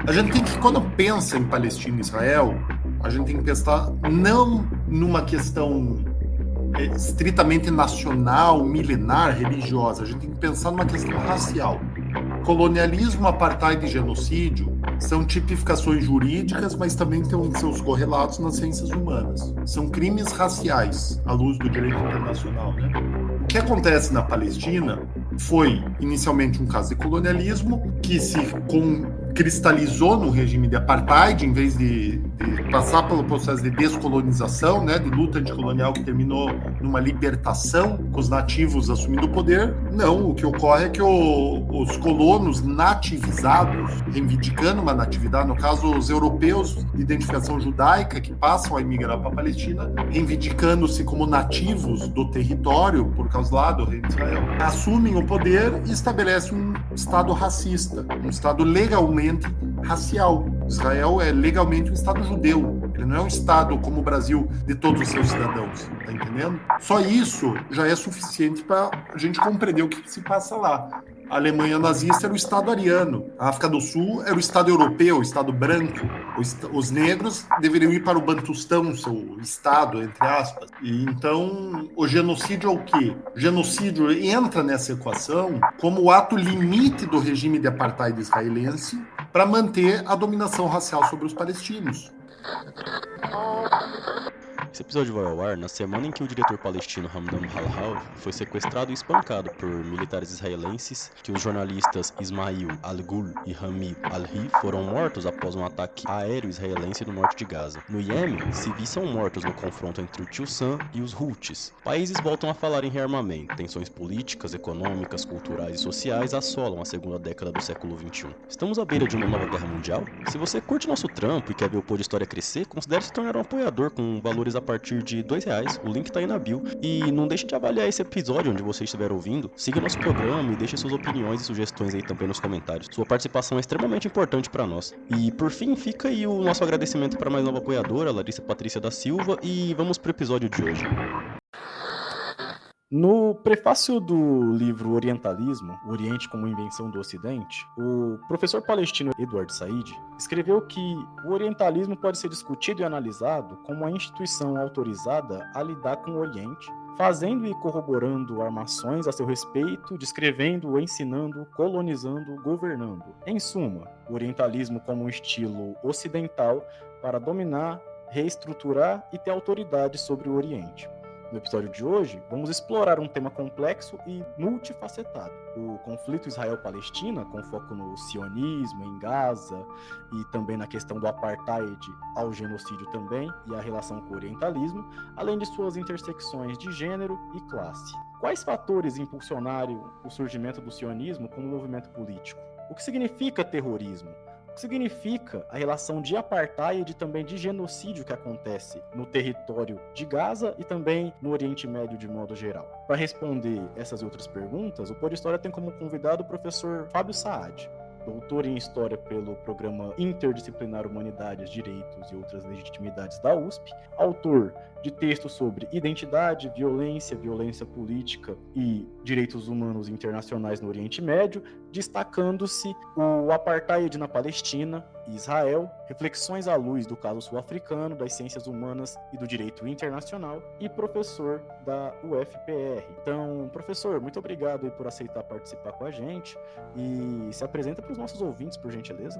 A gente tem que, quando pensa em Palestina e Israel, a gente tem que pensar não numa questão estritamente nacional, milenar, religiosa. A gente tem que pensar numa questão racial. Colonialismo, apartheid e genocídio são tipificações jurídicas, mas também têm seus correlatos nas ciências humanas. São crimes raciais, à luz do direito internacional, né? O que acontece na Palestina foi inicialmente um caso de colonialismo que se cristalizou no regime de apartheid, em vez de passar pelo processo de descolonização, né, de luta anticolonial que terminou numa libertação, com os nativos assumindo o poder. Não, o que ocorre é que os colonos nativizados, reivindicando uma natividade, no caso os europeus de identificação judaica que passam a emigrar para a Palestina, reivindicando-se como nativos do território, por causa lá do reino de Israel, assumem o poder e estabelecem um Estado racista, um Estado legalmente racial. Israel é legalmente um Estado judeu. Ele não é um Estado como o Brasil de todos os seus cidadãos, tá entendendo? Só isso já é suficiente para a gente compreender o que se passa lá. A Alemanha nazista era o Estado ariano, a África do Sul era o Estado europeu, o Estado branco. Os negros deveriam ir para o Bantustão, seu Estado, entre aspas. E então, o genocídio é o quê? O genocídio entra nessa equação como o ato limite do regime de apartheid israelense para manter a dominação racial sobre os palestinos. Esse episódio vai ao ar na semana em que o diretor palestino Hamdan Halhal foi sequestrado e espancado por militares israelenses, que os jornalistas Ismail Al-Ghul e Hamid Al-Hi foram mortos após um ataque aéreo israelense no norte de Gaza. No Iêmen, civis são mortos no confronto entre o Tio Sam e os Houthis. Países voltam a falar em rearmamento, tensões políticas, econômicas, culturais e sociais assolam a segunda década do século XXI. Estamos à beira de uma nova guerra mundial? Se você curte nosso trampo e quer ver o Pod História crescer, considere se tornar um apoiador com valores a partir de R$2, o link tá aí na bio. E não deixe de avaliar esse episódio onde você estiver ouvindo, siga nosso programa e deixe suas opiniões e sugestões aí também nos comentários. Sua participação é extremamente importante para nós. E por fim, fica aí o nosso agradecimento para mais nova apoiadora, Larissa Patrícia da Silva, e vamos pro episódio de hoje. No prefácio do livro Orientalismo, o Oriente como Invenção do Ocidente, o professor palestino Edward Said escreveu que o orientalismo pode ser discutido e analisado como a instituição autorizada a lidar com o Oriente, fazendo e corroborando armações a seu respeito, descrevendo, ensinando, colonizando, governando. Em suma, o orientalismo como um estilo ocidental para dominar, reestruturar e ter autoridade sobre o Oriente. No episódio de hoje, vamos explorar um tema complexo e multifacetado. O conflito Israel-Palestina, com foco no sionismo, em Gaza, e também na questão do apartheid ao genocídio também, e a relação com o orientalismo, além de suas intersecções de gênero e classe. Quais fatores impulsionaram o surgimento do sionismo como movimento político? O que significa terrorismo? O que significa a relação de apartheid e também de genocídio que acontece no território de Gaza e também no Oriente Médio de modo geral. Para responder essas e outras perguntas, o Pod História tem como convidado o professor Fábio Saad, doutor em História pelo Programa Interdisciplinar Humanidades, Direitos e Outras Legitimidades da USP, autor de textos sobre identidade, violência, violência política e direitos humanos internacionais no Oriente Médio, destacando-se o apartheid na Palestina e Israel, reflexões à luz do caso sul-africano, das ciências humanas e do direito internacional, e professor da UFPR. Então, professor, muito obrigado aí por aceitar participar com a gente e se apresenta para os nossos ouvintes, por gentileza.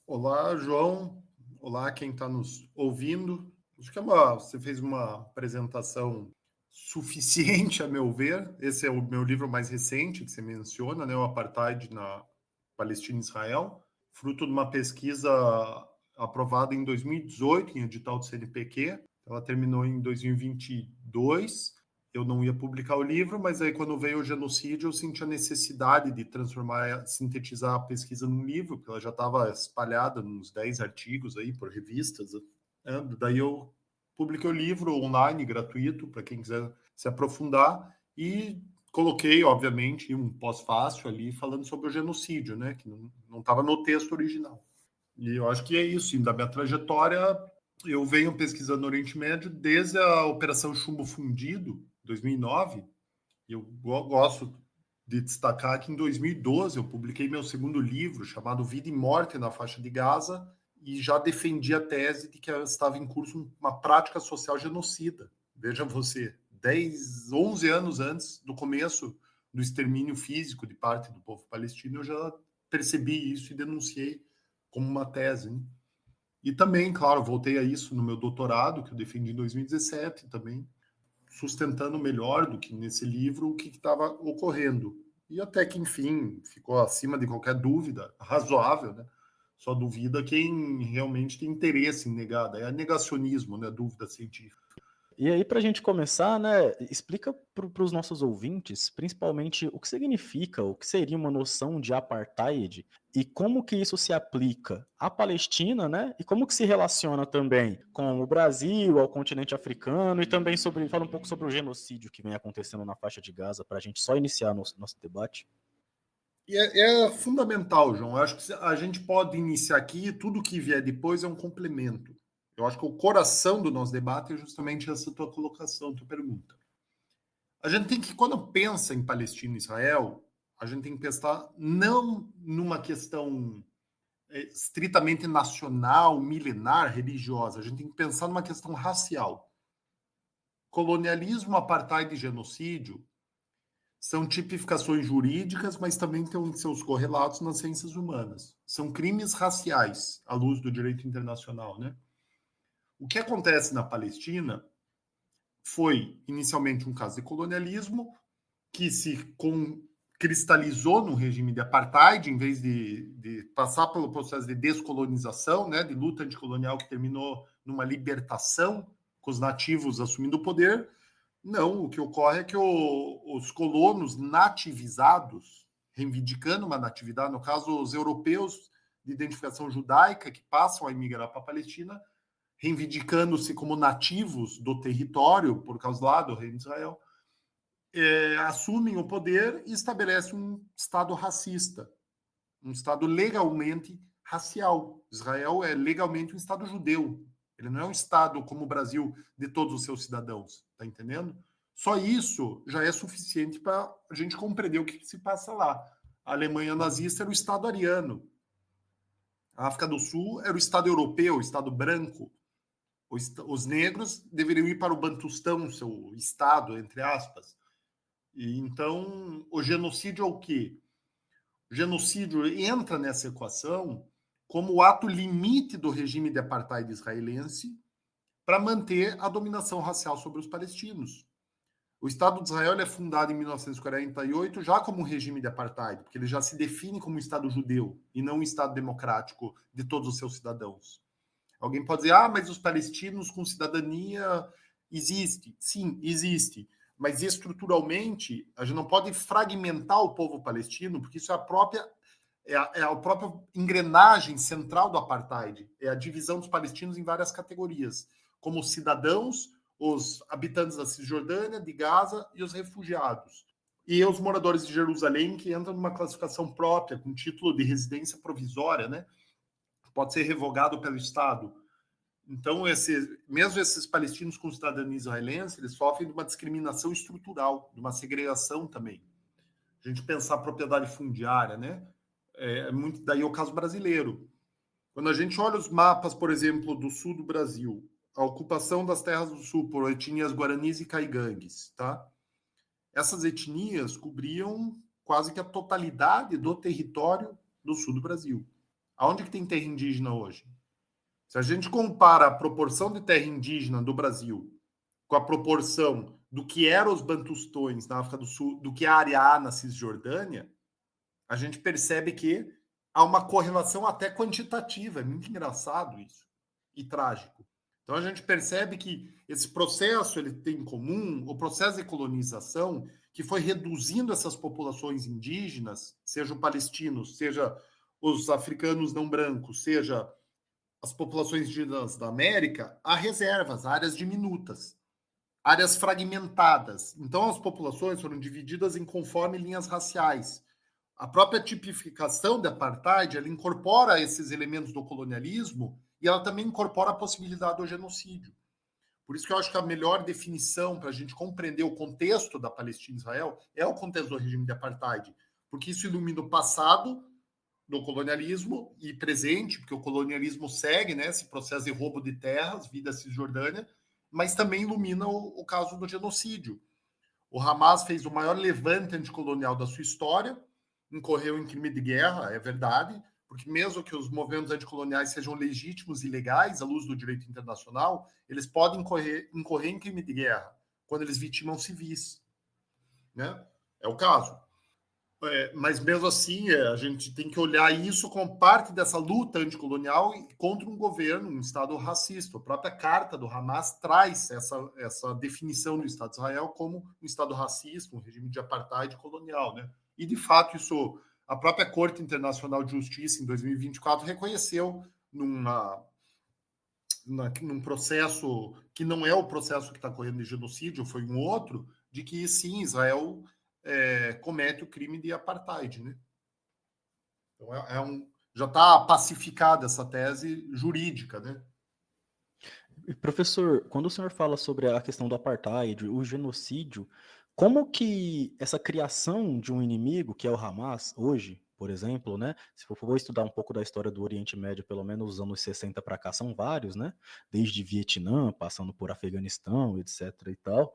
Olá, João. Olá, quem está nos ouvindo. Acho que você fez uma apresentação suficiente, a meu ver. Esse é o meu livro mais recente que você menciona, né? O Apartheid na Palestina e Israel, fruto de uma pesquisa aprovada em 2018 em edital do CNPq. Ela terminou em 2022. Eu não ia publicar o livro, mas aí quando veio o genocídio eu senti a necessidade de transformar, sintetizar a pesquisa num livro, porque ela já estava espalhada nos 10 artigos aí por revistas. Daí eu publiquei o livro online, gratuito, para quem quiser se aprofundar, e coloquei, obviamente, um pós-fácil ali falando sobre o genocídio, né, que não estava no texto original. E eu acho que é isso, da minha trajetória, eu venho pesquisando no Oriente Médio desde a Operação Chumbo Fundido, 2009, e eu gosto de destacar que em 2012 eu publiquei meu segundo livro, chamado Vida e Morte na Faixa de Gaza, e já defendi a tese de que estava em curso uma prática social genocida. Veja você, 10, 11 anos antes do começo do extermínio físico de parte do povo palestino, eu já percebi isso e denunciei como uma tese. Né? E também, claro, voltei a isso no meu doutorado, que eu defendi em 2017 também, sustentando melhor do que nesse livro o que estava ocorrendo. E até que, enfim, ficou acima de qualquer dúvida, razoável, né? Só duvida quem realmente tem interesse em negar. É negacionismo, né? Dúvida científica. E aí, para a gente começar, né, explica para os nossos ouvintes, principalmente, o que significa, o que seria uma noção de apartheid e como que isso se aplica à Palestina, né, e como que se relaciona também com o Brasil, ao continente africano e também fala um pouco sobre o genocídio que vem acontecendo na faixa de Gaza, para a gente só iniciar nosso debate. E é fundamental, João. Eu acho que a gente pode iniciar aqui e tudo que vier depois é um complemento. Eu acho que o coração do nosso debate é justamente essa tua colocação, tua pergunta. A gente tem que, quando pensa em Palestina e Israel, a gente tem que pensar não numa questão estritamente nacional, milenar, religiosa. A gente tem que pensar numa questão racial. Colonialismo, apartheid e genocídio são tipificações jurídicas, mas também têm seus correlatos nas ciências humanas. São crimes raciais, à luz do direito internacional, né? O que acontece na Palestina foi, inicialmente, um caso de colonialismo que se cristalizou no regime de apartheid, em vez de passar pelo processo de descolonização, né, de luta anticolonial que terminou numa libertação, com os nativos assumindo o poder. Não, o que ocorre é que os colonos nativizados, reivindicando uma natividade, no caso, os europeus de identificação judaica que passam a emigrar para a Palestina, reivindicando-se como nativos do território, por causa lá do reino de Israel, assumem o poder e estabelecem um Estado racista, um Estado legalmente racial. Israel é legalmente um Estado judeu. Ele não é um Estado como o Brasil de todos os seus cidadãos, tá entendendo? Só isso já é suficiente para a gente compreender o que se passa lá. A Alemanha nazista era o Estado ariano. A África do Sul era o Estado europeu, o Estado branco. Os negros deveriam ir para o Bantustão, seu Estado, entre aspas. E então, o genocídio é o quê? O genocídio entra nessa equação como o ato limite do regime de apartheid israelense para manter a dominação racial sobre os palestinos. O Estado de Israel é fundado em 1948 já como um regime de apartheid, porque ele já se define como um Estado judeu e não um Estado democrático de todos os seus cidadãos. Alguém pode dizer, mas os palestinos com cidadania existe. Sim, existe. Mas estruturalmente, a gente não pode fragmentar o povo palestino, porque isso é a própria engrenagem central do apartheid. É a divisão dos palestinos em várias categorias, como os cidadãos, os habitantes da Cisjordânia, de Gaza e os refugiados. E os moradores de Jerusalém, que entram numa classificação própria, com título de residência provisória, né? Pode ser revogado pelo Estado. Então, mesmo esses palestinos com cidadania israelense, eles sofrem de uma discriminação estrutural, de uma segregação também. A gente pensar a propriedade fundiária, né? Muito daí é o caso brasileiro. Quando a gente olha os mapas, por exemplo, do sul do Brasil, a ocupação das terras do sul por etnias guaranis e caigangues, tá? Essas etnias cobriam quase que a totalidade do território do sul do Brasil. Aonde que tem terra indígena hoje? Se a gente compara a proporção de terra indígena do Brasil com a proporção do que eram os bantustões na África do Sul, do que a área A na Cisjordânia, a gente percebe que há uma correlação até quantitativa. É muito engraçado isso e trágico. Então a gente percebe que esse processo ele tem em comum o processo de colonização que foi reduzindo essas populações indígenas, sejam palestinos, seja os africanos não brancos, seja as populações indígenas da América, a reservas, áreas diminutas, áreas fragmentadas. Então as populações foram divididas em conforme linhas raciais. A própria tipificação de apartheid, ela incorpora esses elementos do colonialismo e ela também incorpora a possibilidade do genocídio. Por isso que eu acho que a melhor definição para a gente compreender o contexto da Palestina e Israel é o contexto do regime de apartheid, porque isso ilumina o passado do colonialismo e presente, porque o colonialismo segue, né, esse processo de roubo de terras, vida Cisjordânia, mas também ilumina o caso do genocídio. O Hamas fez o maior levante anticolonial da sua história, incorreu em crime de guerra, é verdade, porque mesmo que os movimentos anticoloniais sejam legítimos e legais à luz do direito internacional, eles podem incorrer em crime de guerra quando eles vitimam civis, né? É o caso. Mas mesmo assim, a gente tem que olhar isso como parte dessa luta anticolonial contra um governo, um Estado racista. A própria carta do Hamas traz essa definição do Estado de Israel como um Estado racista, um regime de apartheid colonial, né? E, de fato, isso a própria Corte Internacional de Justiça, em 2024, reconheceu num processo que não é o processo que está correndo de genocídio, foi um outro, de que, sim, Israel comete o crime de apartheid, né? Então já está pacificada essa tese jurídica, né? Professor, quando o senhor fala sobre a questão do apartheid, o genocídio, como que essa criação de um inimigo, que é o Hamas, hoje, por exemplo, né? Se for estudar um pouco da história do Oriente Médio, pelo menos os anos 60 para cá, são vários, né? Desde Vietnã, passando por Afeganistão, etc. e tal.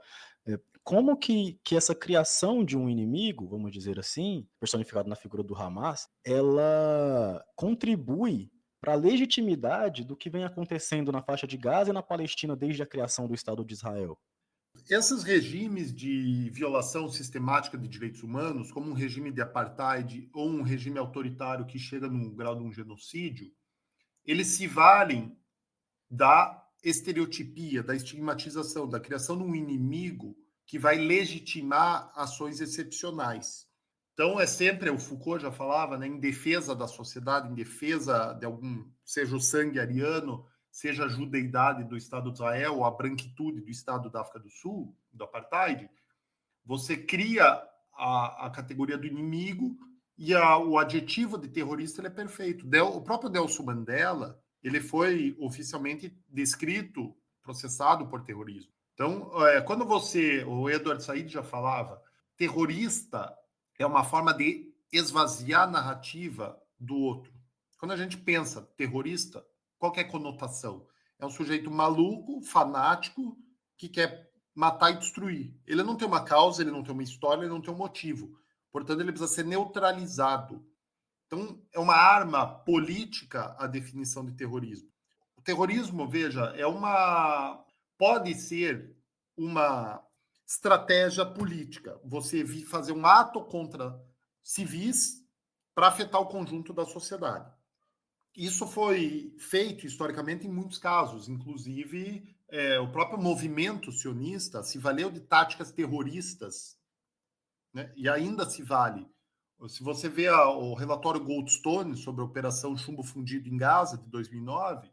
Como que essa criação de um inimigo, vamos dizer assim, personificado na figura do Hamas, ela contribui para a legitimidade do que vem acontecendo na faixa de Gaza e na Palestina desde a criação do Estado de Israel? Esses regimes de violação sistemática de direitos humanos, como um regime de apartheid ou um regime autoritário que chega no grau de um genocídio, eles se valem da estereotipia, da estigmatização, da criação de um inimigo que vai legitimar ações excepcionais. Então, é sempre, o Foucault já falava, né, em defesa da sociedade, em defesa de algum, seja o sangue ariano, seja a judeidade do Estado de Israel, ou a branquitude do Estado da África do Sul, do apartheid, você cria a categoria do inimigo e o adjetivo de terrorista ele é perfeito. O próprio Nelson Mandela, ele foi oficialmente descrito, processado por terrorismo. Então, quando o Edward Said já falava, terrorista é uma forma de esvaziar a narrativa do outro. Quando a gente pensa terrorista, qual que é a conotação? É um sujeito maluco, fanático, que quer matar e destruir. Ele não tem uma causa, ele não tem uma história, ele não tem um motivo. Portanto, ele precisa ser neutralizado. Então, é uma arma política a definição de terrorismo. O terrorismo, veja, pode ser uma estratégia política. Você vir fazer um ato contra civis para afetar o conjunto da sociedade. Isso foi feito historicamente em muitos casos, inclusive o próprio movimento sionista se valeu de táticas terroristas, né? E ainda se vale. Se você vê o relatório Goldstone sobre a Operação Chumbo Fundido em Gaza, de 2009,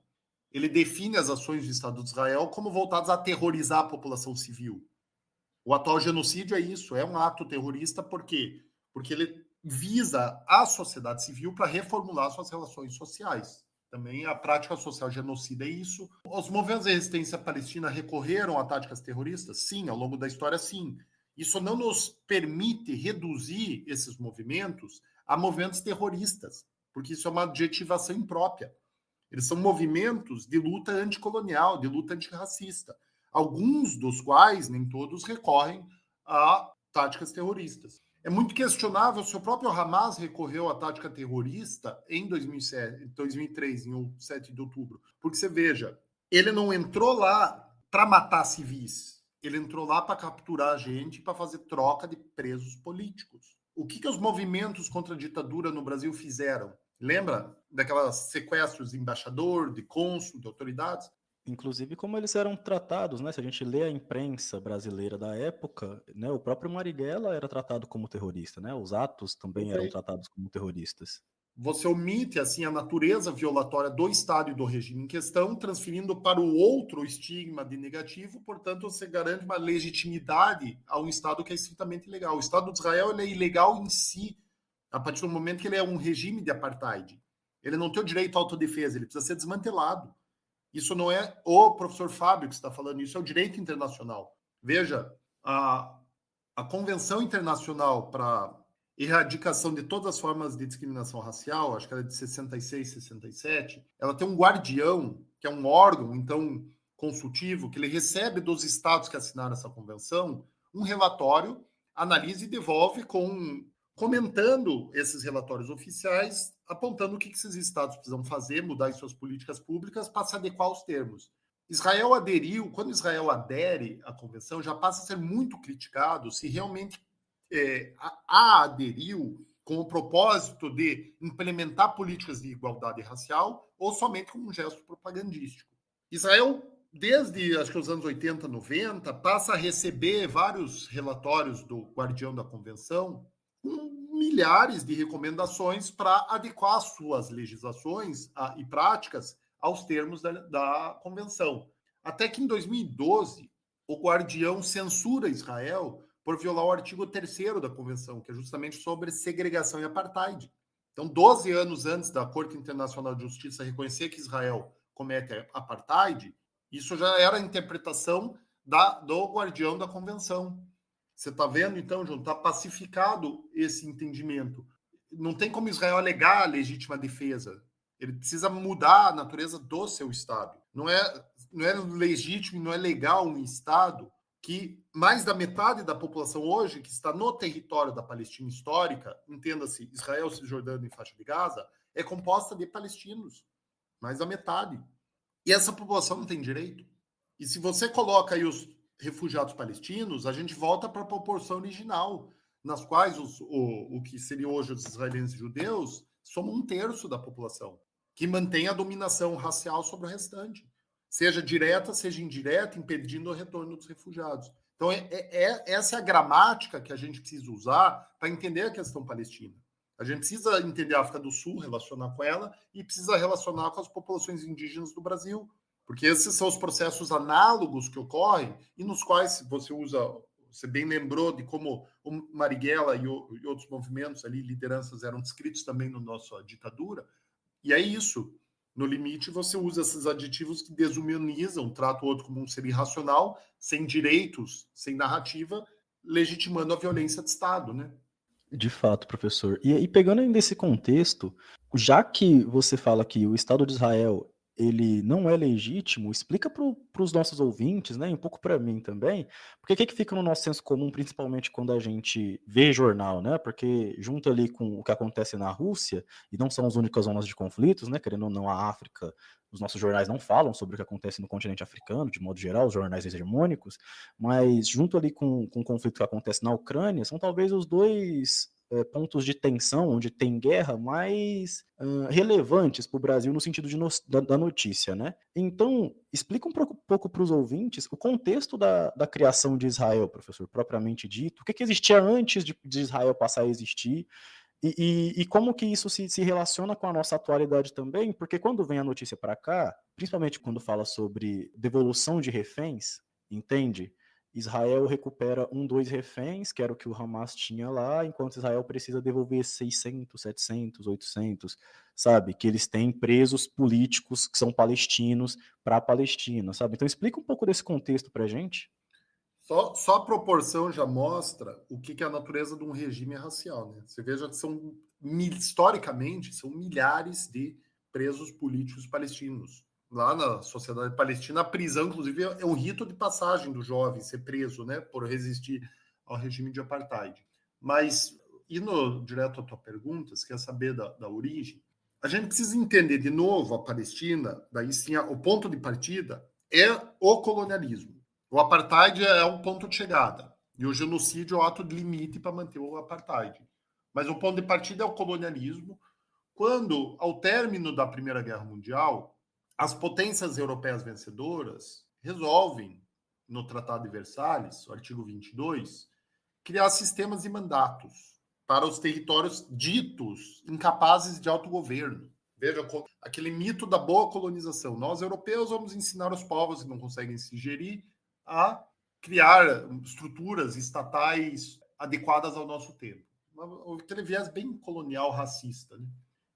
ele define as ações do Estado de Israel como voltadas a aterrorizar a população civil. O atual genocídio é isso, é um ato terrorista, por quê? Porque ele visa a sociedade civil para reformular suas relações sociais. Também a prática social genocida é isso. Os movimentos de resistência palestina recorreram a táticas terroristas? Sim, ao longo da história, sim. Isso não nos permite reduzir esses movimentos a movimentos terroristas, porque isso é uma adjetivação imprópria. Eles são movimentos de luta anticolonial, de luta antirracista, alguns dos quais, nem todos, recorrem a táticas terroristas. É muito questionável se o próprio Hamas recorreu à tática terrorista em 2003, em 7 de outubro. Porque você veja, ele não entrou lá para matar civis, ele entrou lá para capturar a gente, para fazer troca de presos políticos. O que os movimentos contra a ditadura no Brasil fizeram? Lembra daquelas sequestros de embaixador, de cônsul, de autoridades? Inclusive como eles eram tratados, né? Se a gente lê a imprensa brasileira da época, né, o próprio Marighella era tratado como terrorista, né? Os atos também eram tratados como terroristas. Você omite assim a natureza violatória do Estado e do regime em questão, transferindo para o outro estigma de negativo, portanto você garante uma legitimidade a um Estado que é estritamente ilegal. O Estado de Israel ele é ilegal em si, a partir do momento que ele é um regime de apartheid. Ele não tem o direito à autodefesa, ele precisa ser desmantelado. Isso não é o professor Fábio que está falando, isso é o direito internacional. Veja, a Convenção Internacional para Erradicação de Todas as Formas de Discriminação Racial, acho que ela é de 66, 67, ela tem um guardião, que é um órgão, então, consultivo, que ele recebe dos estados que assinaram essa convenção um relatório, analisa e devolve comentando esses relatórios oficiais, apontando o que esses estados precisam fazer, mudar em suas políticas públicas para se adequar aos termos. Israel aderiu, quando Israel adere à convenção, já passa a ser muito criticado se realmente aderiu com o propósito de implementar políticas de igualdade racial ou somente como um gesto propagandístico. Israel, desde acho que os anos 80, 90, passa a receber vários relatórios do Guardião da Convenção com milhares de recomendações para adequar suas legislações e práticas aos termos da Convenção. Até que em 2012, o Guardião censura Israel por violar o artigo 3º da Convenção, que é justamente sobre segregação e apartheid. Então, 12 anos antes da Corte Internacional de Justiça reconhecer que Israel comete apartheid, isso já era a interpretação do Guardião da Convenção. Você está vendo, então, João, está pacificado esse entendimento. Não tem como Israel alegar a legítima defesa. Ele precisa mudar a natureza do seu Estado. Não é legítimo, não é legal um Estado que mais da metade da população hoje, que está no território da Palestina histórica, entenda-se, Israel, Cisjordânia e faixa de Gaza, é composta de palestinos. Mais da metade. E essa população não tem direito. E se você coloca aí os refugiados palestinos, a gente volta para a proporção original, nas quais o que seria hoje os israelenses e judeus somos 1/3 da população, que mantém a dominação racial sobre o restante, seja direta, seja indireta, impedindo o retorno dos refugiados. Então, essa é a gramática que a gente precisa usar para entender a questão palestina. A gente precisa entender a África do Sul, relacionar com ela, e precisa relacionar com as populações indígenas do Brasil, porque esses são os processos análogos que ocorrem e nos quais você bem lembrou de como o Marighella e outros movimentos ali, lideranças, eram descritos também na nossa ditadura, e é isso. No limite, você usa esses adjetivos que desumanizam, trata o outro como um ser irracional, sem direitos, sem narrativa, legitimando a violência de Estado, né? De fato, professor. E pegando ainda esse contexto, já que você fala que o Estado de Israel ele não é legítimo, explica para os nossos ouvintes, né, e um pouco para mim também, porque o que fica no nosso senso comum, principalmente quando a gente vê jornal, né? Porque junto ali com o que acontece na Rússia, e não são as únicas zonas de conflitos, né? Querendo ou não, a África, os nossos jornais não falam sobre o que acontece no continente africano, de modo geral, os jornais hegemônicos, mas junto ali com o conflito que acontece na Ucrânia, são talvez os dois pontos de tensão, onde tem guerra, mais relevantes para o Brasil no sentido da notícia, né? Então, explica um pouco para os ouvintes o contexto da criação de Israel, professor, propriamente dito. O que existia antes de Israel passar a existir? E como que isso se relaciona com a nossa atualidade também? Porque quando vem a notícia para cá, principalmente quando fala sobre devolução de reféns, entende? Israel recupera 2 reféns, que era o que o Hamas tinha lá, enquanto Israel precisa devolver 600, 700, 800, sabe? Que eles têm presos políticos que são palestinos para a Palestina, sabe? Então explica um pouco desse contexto para a gente. Só a proporção já mostra o que é a natureza de um regime racial, né? Você veja que historicamente, são milhares de presos políticos palestinos. Lá na sociedade palestina, a prisão, inclusive, é um rito de passagem do jovem ser preso, né, por resistir ao regime de apartheid. Mas, indo direto à tua pergunta, você quer saber da origem, a gente precisa entender de novo a Palestina, daí sim, o ponto de partida é o colonialismo. O apartheid é um ponto de chegada, e o genocídio é o ato de limite para manter o apartheid. Mas o ponto de partida é o colonialismo, quando, ao término da Primeira Guerra Mundial, as potências europeias vencedoras resolvem, no Tratado de Versalhes, o artigo 22, criar sistemas e mandatos para os territórios ditos incapazes de autogoverno. Veja, aquele mito da boa colonização. Nós, europeus, vamos ensinar os povos que não conseguem se gerir a criar estruturas estatais adequadas ao nosso tempo. Aquele viés bem colonial, racista, né?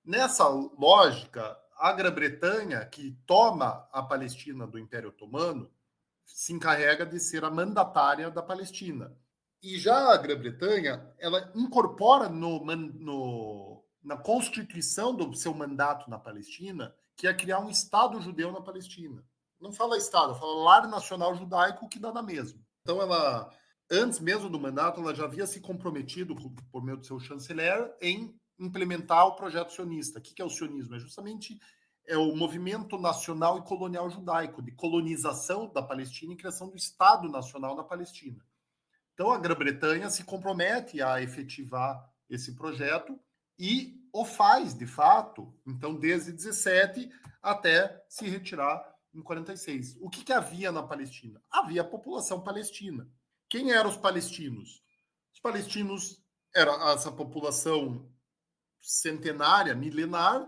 Nessa lógica, a Grã-Bretanha, que toma a Palestina do Império Otomano, se encarrega de ser a mandatária da Palestina. E já a Grã-Bretanha, ela incorpora na constituição do seu mandato na Palestina, que é criar um Estado judeu na Palestina. Não fala Estado, fala lar nacional judaico, que dá na mesma. Então, ela, antes mesmo do mandato, ela já havia se comprometido, por meio do seu chanceler, em implementar o projeto sionista. O que é o sionismo? É justamente o movimento nacional e colonial judaico, de colonização da Palestina e criação do Estado Nacional na Palestina. Então, a Grã-Bretanha se compromete a efetivar esse projeto e o faz, de fato, então, desde 17 até se retirar em 46. O que havia na Palestina? Havia a população palestina. Quem eram os palestinos? Os palestinos eram essa população centenária, milenar,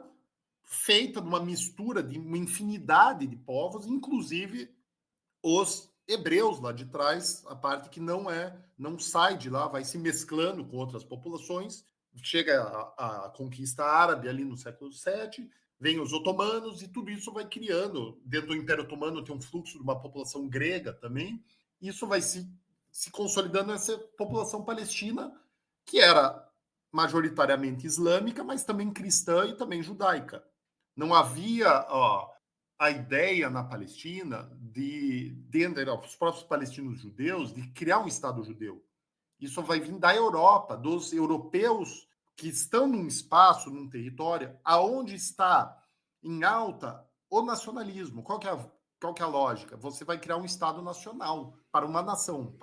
feita de uma mistura de uma infinidade de povos, inclusive os hebreus lá de trás, a parte que não sai de lá, vai se mesclando com outras populações. Chega a conquista árabe ali no século VII, vem os otomanos e tudo isso vai criando. Dentro do Império Otomano tem um fluxo de uma população grega também. Isso vai se consolidando essa população palestina, que era majoritariamente islâmica, mas também cristã e também judaica. Não havia a ideia na Palestina os próprios palestinos judeus, de criar um Estado judeu. Isso vai vir da Europa, dos europeus que estão num espaço, num território, aonde está em alta o nacionalismo. Qual que é a lógica? Você vai criar um Estado nacional para uma nação,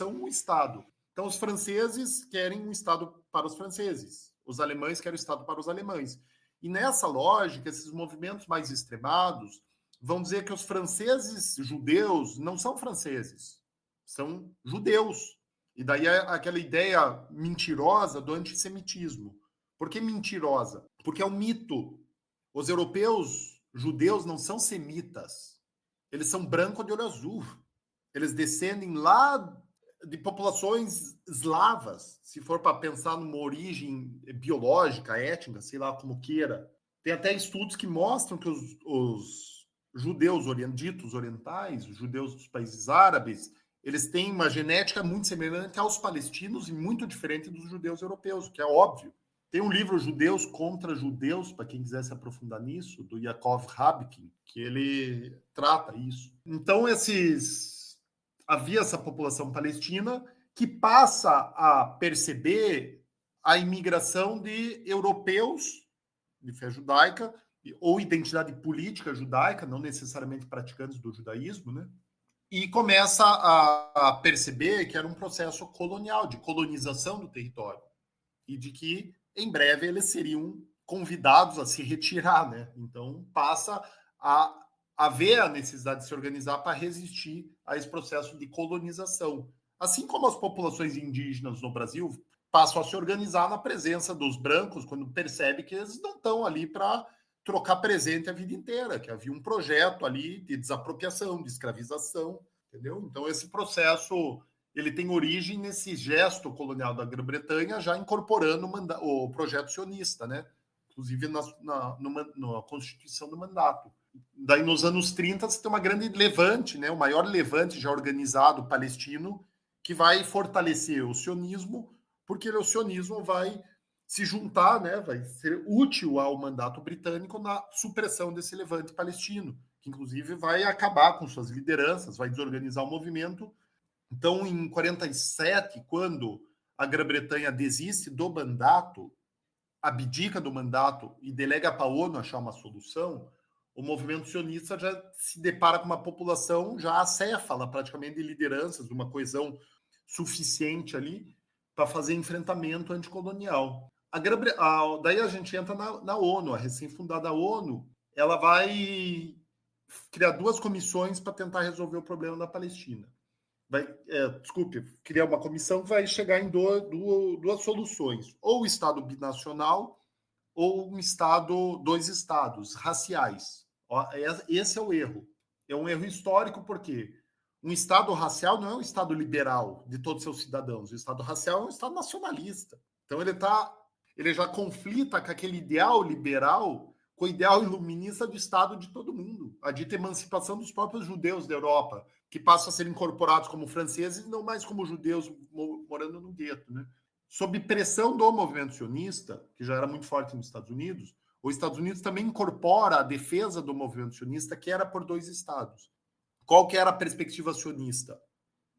um Estado. Então, os franceses querem um Estado para os franceses, os alemães querem um Estado para os alemães. E nessa lógica, esses movimentos mais extremados vão dizer que os franceses judeus não são franceses, são judeus. E daí é aquela ideia mentirosa do antissemitismo. Por que mentirosa? Porque é um mito. Os europeus judeus não são semitas. Eles são branco de olho azul. Eles descendem lá de populações eslavas, se for para pensar numa origem biológica, étnica, sei lá como queira. Tem até estudos que mostram que os judeus ditos orientais, os judeus dos países árabes, eles têm uma genética muito semelhante aos palestinos e muito diferente dos judeus europeus, o que é óbvio. Tem um livro Judeus contra Judeus, para quem quiser se aprofundar nisso, do Yaakov Rabkin, que ele trata isso. Então, havia essa população palestina que passa a perceber a imigração de europeus de fé judaica ou identidade política judaica, não necessariamente praticantes do judaísmo, né? E começa a perceber que era um processo colonial, de colonização do território, e de que, em breve, eles seriam convidados a se retirar, né? Então, passa a ver a necessidade de se organizar para resistir a esse processo de colonização. Assim como as populações indígenas no Brasil passam a se organizar na presença dos brancos, quando percebe que eles não estão ali para trocar presente a vida inteira, que havia um projeto ali de desapropriação, de escravização, entendeu? Então, esse processo, ele tem origem nesse gesto colonial da Grã-Bretanha, já incorporando o projeto sionista, né? Inclusive na Constituição do Mandato. Daí, nos anos 30, você tem uma grande levante, né? O maior levante já organizado palestino, que vai fortalecer o sionismo, porque o sionismo vai se juntar, né, vai ser útil ao mandato britânico na supressão desse levante palestino, que inclusive vai acabar com suas lideranças, vai desorganizar o movimento. Então, em 47, quando a Grã-Bretanha desiste do mandato, abdica do mandato e delega para a ONU achar uma solução, o movimento sionista já se depara com uma população já acéfala, praticamente, de lideranças, de uma coesão suficiente ali para fazer enfrentamento anticolonial. Daí a gente entra na ONU, a recém-fundada ONU, ela vai criar duas comissões para tentar resolver o problema da Palestina. Criar uma comissão que vai chegar em duas soluções, ou o Estado binacional, ou dois estados raciais. Esse é o erro. É um erro histórico, porque um Estado racial não é um Estado liberal de todos os seus cidadãos. O Estado racial é um Estado nacionalista. Então, ele já conflita com aquele ideal liberal com o ideal iluminista do Estado de todo mundo, a dita emancipação dos próprios judeus da Europa, que passam a ser incorporados como franceses e não mais como judeus morando no gueto, né? Sob pressão do movimento sionista, que já era muito forte nos Estados Unidos, os Estados Unidos também incorpora a defesa do movimento sionista, que era por 2 estados. Qual que era a perspectiva sionista?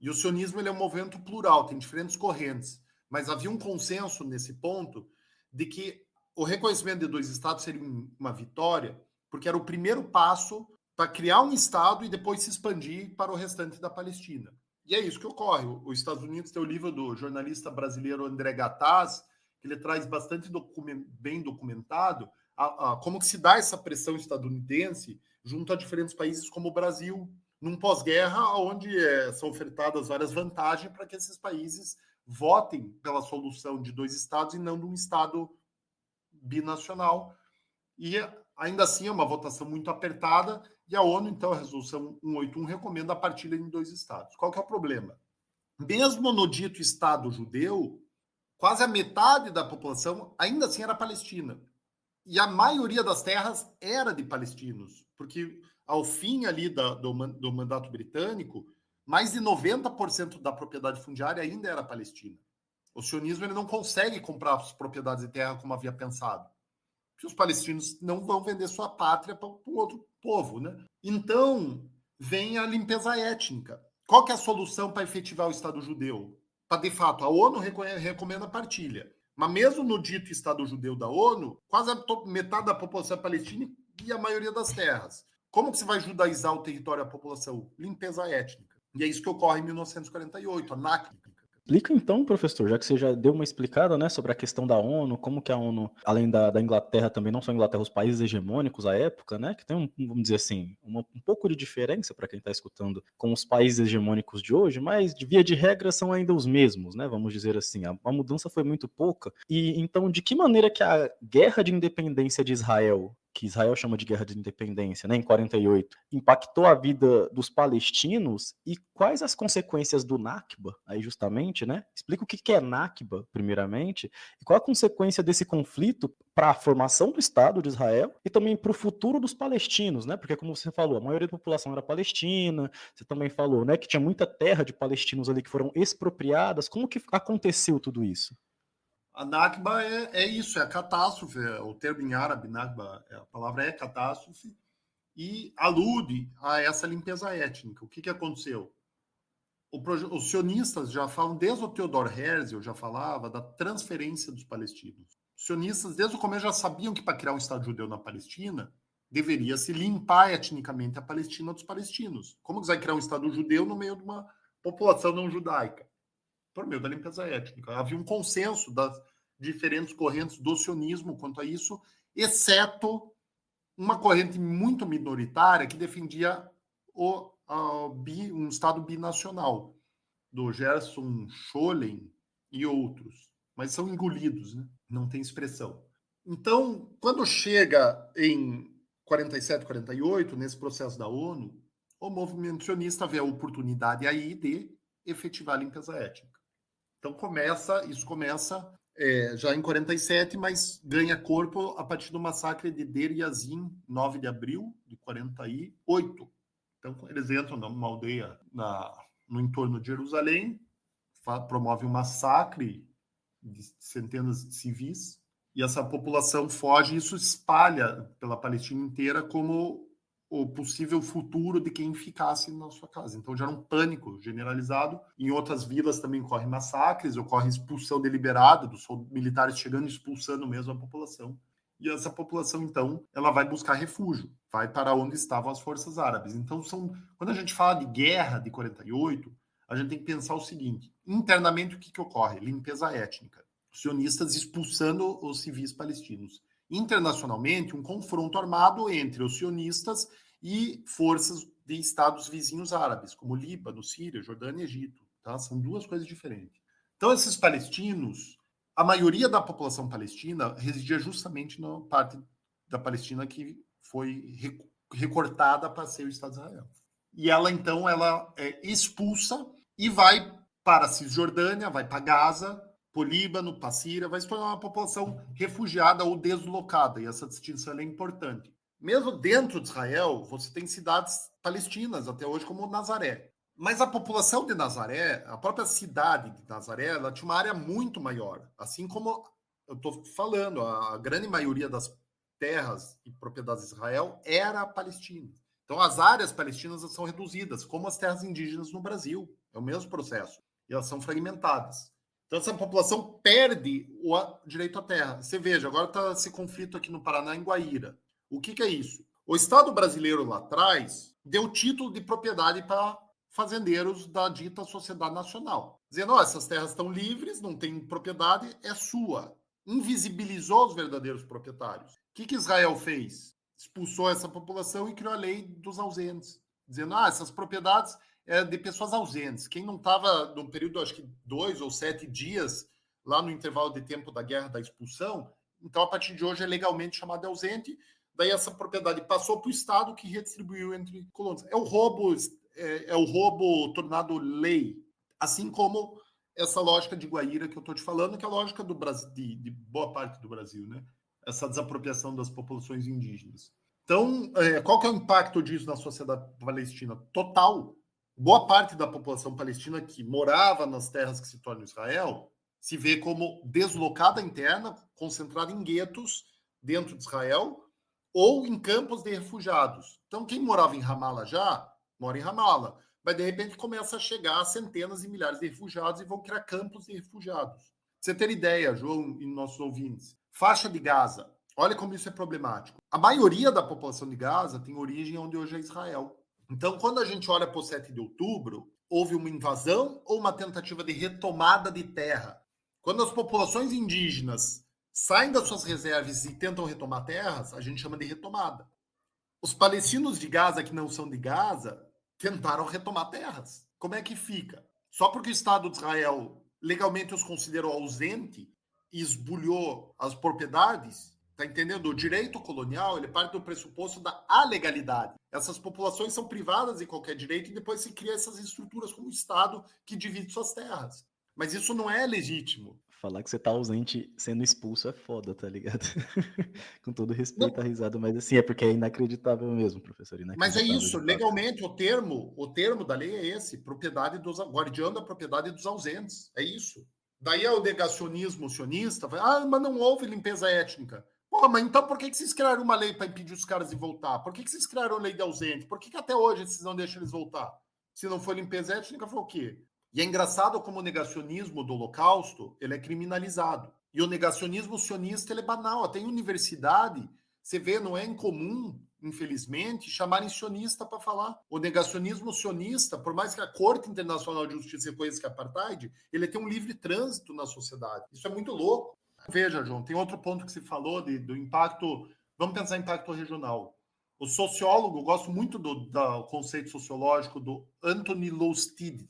E o sionismo ele é um movimento plural, tem diferentes correntes, mas havia um consenso nesse ponto de que o reconhecimento de 2 estados seria uma vitória, porque era o primeiro passo para criar um estado e depois se expandir para o restante da Palestina. E é isso que ocorre. Os Estados Unidos tem o livro do jornalista brasileiro André Gattaz, que ele traz bastante bem documentado como que se dá essa pressão estadunidense junto a diferentes países como o Brasil, num pós-guerra onde são ofertadas várias vantagens para que esses países votem pela solução de 2 estados e não de um estado binacional. E ainda assim é uma votação muito apertada e a ONU, então, a resolução 181 recomenda a partilha em 2 estados. Qual que é o problema? Mesmo no dito Estado judeu, quase a metade da população ainda assim era palestina. E a maioria das terras era de palestinos, porque ao fim ali do mandato britânico, mais de 90% da propriedade fundiária ainda era palestina. O sionismo ele não consegue comprar as propriedades de terra como havia pensado. Porque os palestinos não vão vender sua pátria para um outro povo, né? Então, vem a limpeza étnica. Qual que é a solução para efetivar o Estado judeu? Para, de fato, a ONU recomenda a partilha. Mas mesmo no dito Estado judeu da ONU, quase metade da população é palestina e a maioria das terras. Como que você vai judaizar o território e a população? Limpeza étnica. E é isso que ocorre em 1948, a Nakba. Explica então, professor, já que você já deu uma explicada, né, sobre a questão da ONU, como que a ONU, além da Inglaterra também, não só a Inglaterra, os países hegemônicos à época, né, que tem vamos dizer assim, um pouco de diferença para quem está escutando com os países hegemônicos de hoje, mas de via de regra são ainda os mesmos, né, vamos dizer assim, a mudança foi muito pouca. E então, de que maneira que a guerra de independência de Israel, que Israel chama de Guerra de Independência, né, em 48, impactou a vida dos palestinos e quais as consequências do Nakba, aí justamente, né? Explica o que é Nakba, primeiramente, e qual a consequência desse conflito para a formação do Estado de Israel e também para o futuro dos palestinos, né? Porque, como você falou, a maioria da população era palestina, você também falou, né, que tinha muita terra de palestinos ali que foram expropriadas. Como que aconteceu tudo isso? A Nakba é isso, é a catástrofe. O termo em árabe, Nakba, a palavra é catástrofe, e alude a essa limpeza étnica. O que aconteceu? Os sionistas já falam, desde o Theodor Herzl, já falava da transferência dos palestinos. Os sionistas, desde o começo, já sabiam que para criar um Estado judeu na Palestina, deveria se limpar etnicamente a Palestina dos palestinos. Como que você vai criar um Estado judeu no meio de uma população não judaica? Por meio da limpeza étnica. Havia um consenso das diferentes correntes do sionismo quanto a isso, exceto uma corrente muito minoritária que defendia um Estado binacional, do Gerson Scholem e outros, mas são engolidos, né? Não tem expressão. Então, quando chega em 47, 48, nesse processo da ONU, o movimento sionista vê a oportunidade aí de efetivar a limpeza étnica. Então isso começa já em 47, mas ganha corpo a partir do massacre de Deir Yassin, 9 de abril de 48. Então eles entram numa aldeia no entorno de Jerusalém, promovem um massacre de centenas de civis, e essa população foge e isso espalha pela Palestina inteira como o possível futuro de quem ficasse na sua casa. Então já era um pânico generalizado. Em outras vilas também ocorrem massacres, ocorre expulsão deliberada dos militares chegando e expulsando mesmo a população. E essa população, então, ela vai buscar refúgio, vai para onde estavam as forças árabes. Então, quando a gente fala de guerra de 48, a gente tem que pensar o seguinte, internamente o que ocorre? Limpeza étnica. Os sionistas expulsando os civis palestinos. Internacionalmente, um confronto armado entre os sionistas e forças de estados vizinhos árabes, como Líbano, Síria, Jordânia e Egito. Tá? São duas coisas diferentes. Então, esses palestinos, a maioria da população palestina residia justamente na parte da Palestina que foi recortada para ser o Estado de Israel. E ela, então, ela é expulsa e vai para a Cisjordânia, vai para Gaza, para o Líbano, para a Síria, vai se tornar uma população refugiada ou deslocada, e essa distinção é importante. Mesmo dentro de Israel, você tem cidades palestinas, até hoje, como Nazaré. Mas a população de Nazaré, a própria cidade de Nazaré, ela tinha uma área muito maior. Assim como eu estou falando, a grande maioria das terras e propriedades de Israel era palestina. Então, as áreas palestinas são reduzidas, como as terras indígenas no Brasil. É o mesmo processo. E elas são fragmentadas. Então, essa população perde o direito à terra. Você veja, agora está esse conflito aqui no Paraná, em Guaíra. O que é isso? O Estado brasileiro lá atrás deu título de propriedade para fazendeiros da dita Sociedade Nacional, dizendo, essas terras estão livres, não tem propriedade, é sua. Invisibilizou os verdadeiros proprietários. O que Israel fez? Expulsou essa população e criou a lei dos ausentes, dizendo, essas propriedades é de pessoas ausentes. Quem não estava num período, acho que 2 ou 7 dias, lá no intervalo de tempo da guerra da expulsão, então a partir de hoje é legalmente chamado de ausente. Daí essa propriedade passou para o Estado, que redistribuiu entre colônias. É o roubo tornado lei, assim como essa lógica de Guaíra que eu estou te falando, que é a lógica do Brasil, de boa parte do Brasil, né? Essa desapropriação das populações indígenas. Então, qual que é o impacto disso na sociedade palestina? Total. Boa parte da população palestina que morava nas terras que se tornam Israel se vê como deslocada interna, concentrada em guetos dentro de Israel, ou em campos de refugiados. Então, quem morava em Ramallah já, mora em Ramallah. Mas, de repente, começa a chegar a centenas e milhares de refugiados e vão criar campos de refugiados. Pra você ter ideia, João e nossos ouvintes, faixa de Gaza. Olha como isso é problemático. A maioria da população de Gaza tem origem onde hoje é Israel. Então, quando a gente olha para o 7 de outubro, houve uma invasão ou uma tentativa de retomada de terra. Quando as populações indígenas saem das suas reservas e tentam retomar terras, a gente chama de retomada. Os palestinos de Gaza, que não são de Gaza, tentaram retomar terras. Como é que fica? Só porque o Estado de Israel legalmente os considerou ausente e esbulhou as propriedades, tá entendendo? O direito colonial, ele parte do pressuposto da alegalidade. Essas populações são privadas de qualquer direito e depois se cria essas estruturas como o Estado que divide suas terras. Mas isso não é legítimo. Falar que você tá ausente sendo expulso é foda, tá ligado? Com todo respeito à risada, mas assim, é porque é inacreditável mesmo, professor. Mas é isso, De legalmente, o termo da lei é esse, guardião da propriedade dos ausentes, é isso. Daí é o negacionismo sionista, mas não houve limpeza étnica. Pô, mas então por que vocês criaram uma lei para impedir os caras de voltar? Por que vocês criaram a lei de ausente? Por que até hoje vocês não deixam eles voltar? Se não foi limpeza étnica, foi o quê? E é engraçado como o negacionismo do Holocausto, ele é criminalizado. E o negacionismo sionista, ele é banal. Até em universidade, você vê, não é incomum, infelizmente, chamarem sionista para falar. O negacionismo sionista, por mais que a Corte Internacional de Justiça reconheça que é apartheid, ele tem um livre trânsito na sociedade. Isso é muito louco. Veja, João, tem outro ponto que se falou do impacto. Vamos pensar em impacto regional. O sociólogo, eu gosto muito do conceito sociológico do Anthony Lousteed.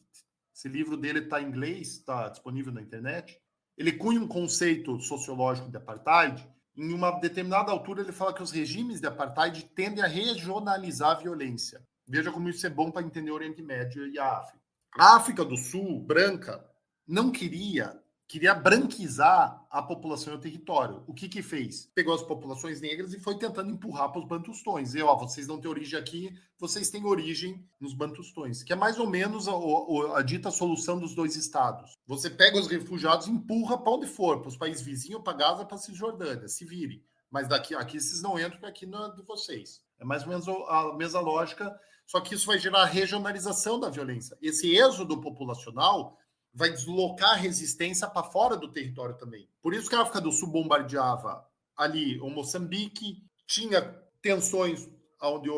Esse livro dele está em inglês, está disponível na internet. Ele cunha um conceito sociológico de apartheid. Em uma determinada altura, ele fala que os regimes de apartheid tendem a regionalizar a violência. Veja como isso é bom para entender o Oriente Médio e a África. A África do Sul, branca, não queria branquizar a população e o território. O que fez? Pegou as populações negras e foi tentando empurrar para os bantustões. Vocês não têm origem aqui, vocês têm origem nos bantustões, que é mais ou menos a dita solução dos dois estados. Você pega os refugiados e empurra para onde for, para os países vizinhos, para Gaza, para a Cisjordânia, se virem. Mas aqui vocês não entram, porque aqui não é de vocês. É mais ou menos a mesma lógica, só que isso vai gerar regionalização da violência. Esse êxodo populacional vai deslocar a resistência para fora do território também. Por isso que a África do Sul bombardeava ali o Moçambique, tinha tensões onde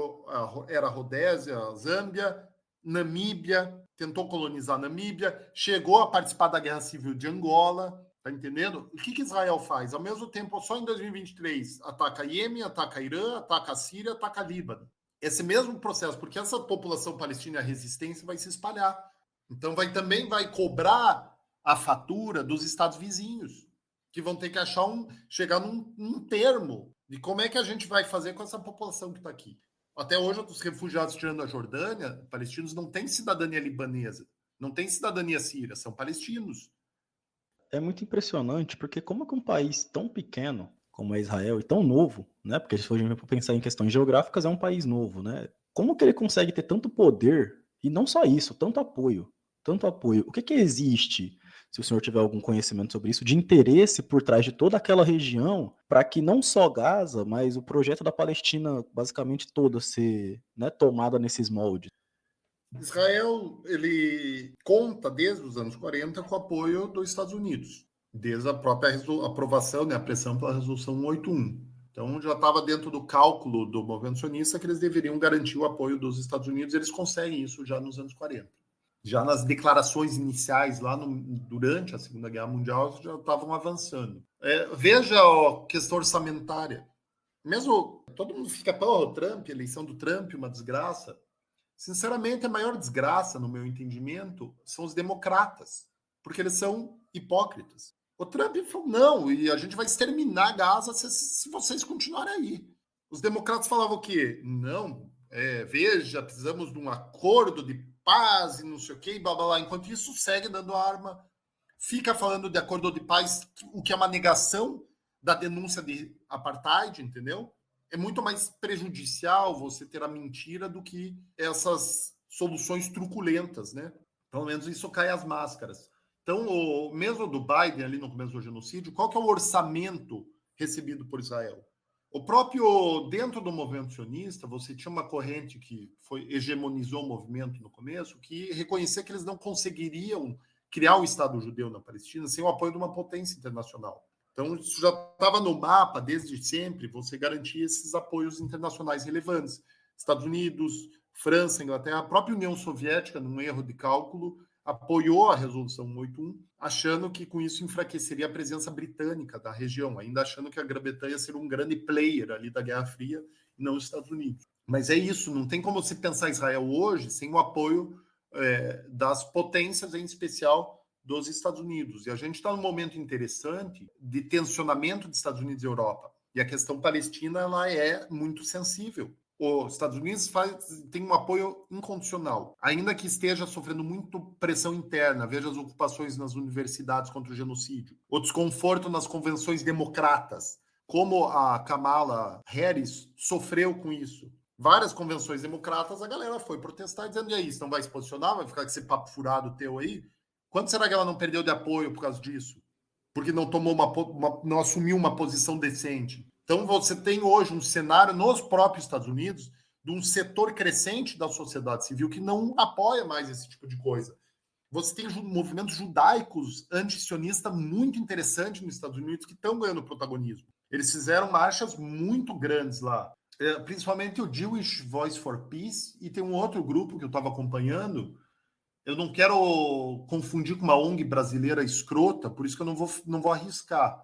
era a Rodésia, a Zâmbia, Namíbia, tentou colonizar a Namíbia, chegou a participar da Guerra Civil de Angola, tá entendendo? O que Israel faz? Ao mesmo tempo, só em 2023, ataca Iêmen, ataca Irã, ataca a Síria, ataca Líbano. Esse mesmo processo, porque essa população palestina, a resistência vai se espalhar. Então também vai cobrar a fatura dos estados vizinhos, que vão ter que chegar num termo de como é que a gente vai fazer com essa população que está aqui. Até hoje, os refugiados tirando a Jordânia, palestinos, não têm cidadania libanesa, não têm cidadania síria, são palestinos. É muito impressionante, porque como que um país tão pequeno como é Israel e tão novo, né? Porque se a gente for pensar em questões geográficas, é um país novo, né? Como que ele consegue ter tanto poder e não só isso, tanto apoio, tanto apoio? O que que existe, se o senhor tiver algum conhecimento sobre isso, de interesse por trás de toda aquela região para que não só Gaza, mas o projeto da Palestina basicamente toda ser, né, tomada nesses moldes? Israel, ele conta desde os anos 40 com o apoio dos Estados Unidos, desde a própria aprovação, né, a pressão pela resolução 181. Então já estava dentro do cálculo do movimento sionista que eles deveriam garantir o apoio dos Estados Unidos, eles conseguem isso já nos anos 40. Já nas declarações iniciais, lá durante a Segunda Guerra Mundial, já estavam avançando. Veja a questão orçamentária. Mesmo todo mundo fica, pô, o Trump, a eleição do Trump, uma desgraça. Sinceramente, a maior desgraça, no meu entendimento, são os democratas, porque eles são hipócritas. O Trump falou, não, e a gente vai exterminar Gaza se vocês continuarem aí. Os democratas falavam o quê? Não, veja, precisamos de um acordo de paz e não sei o quê, e blá, blá, blá. Enquanto isso, segue dando arma, fica falando de acordo de paz, o que é uma negação da denúncia de apartheid, entendeu? É muito mais prejudicial você ter a mentira do que essas soluções truculentas, né? Pelo menos isso cai as máscaras. Então, mesmo do Biden, ali no começo do genocídio, qual que é o orçamento recebido por Israel? O próprio, dentro do movimento sionista, você tinha uma corrente que hegemonizou o movimento no começo, que reconhecia que eles não conseguiriam criar o Estado judeu na Palestina sem o apoio de uma potência internacional. Então, isso já estava no mapa desde sempre, você garantia esses apoios internacionais relevantes. Estados Unidos, França, Inglaterra, a própria União Soviética, num erro de cálculo, apoiou a Resolução 181, achando que com isso enfraqueceria a presença britânica da região, ainda achando que a Grã-Bretanha ia ser um grande player ali da Guerra Fria, e não os Estados Unidos. Mas é isso, não tem como se pensar Israel hoje sem o apoio das potências, em especial dos Estados Unidos. E a gente está num momento interessante de tensionamento de Estados Unidos e Europa. E a questão palestina ela é muito sensível. Os Estados Unidos tem um apoio incondicional, ainda que esteja sofrendo muito pressão interna. Veja as ocupações nas universidades contra o genocídio, o desconforto nas convenções democratas, como a Kamala Harris sofreu com isso. Várias convenções democratas, a galera foi protestar dizendo, e aí, você não vai se posicionar? Vai ficar com esse papo furado teu aí? Quanto será que ela não perdeu de apoio por causa disso? Porque não tomou não assumiu uma posição decente. Então você tem hoje um cenário nos próprios Estados Unidos de um setor crescente da sociedade civil que não apoia mais esse tipo de coisa. Você tem movimentos judaicos anti-sionistas muito interessantes nos Estados Unidos que estão ganhando protagonismo. Eles fizeram marchas muito grandes lá. Principalmente o Jewish Voice for Peace, e tem um outro grupo que eu estava acompanhando. Eu não quero confundir com uma ONG brasileira escrota, por isso que eu não vou arriscar.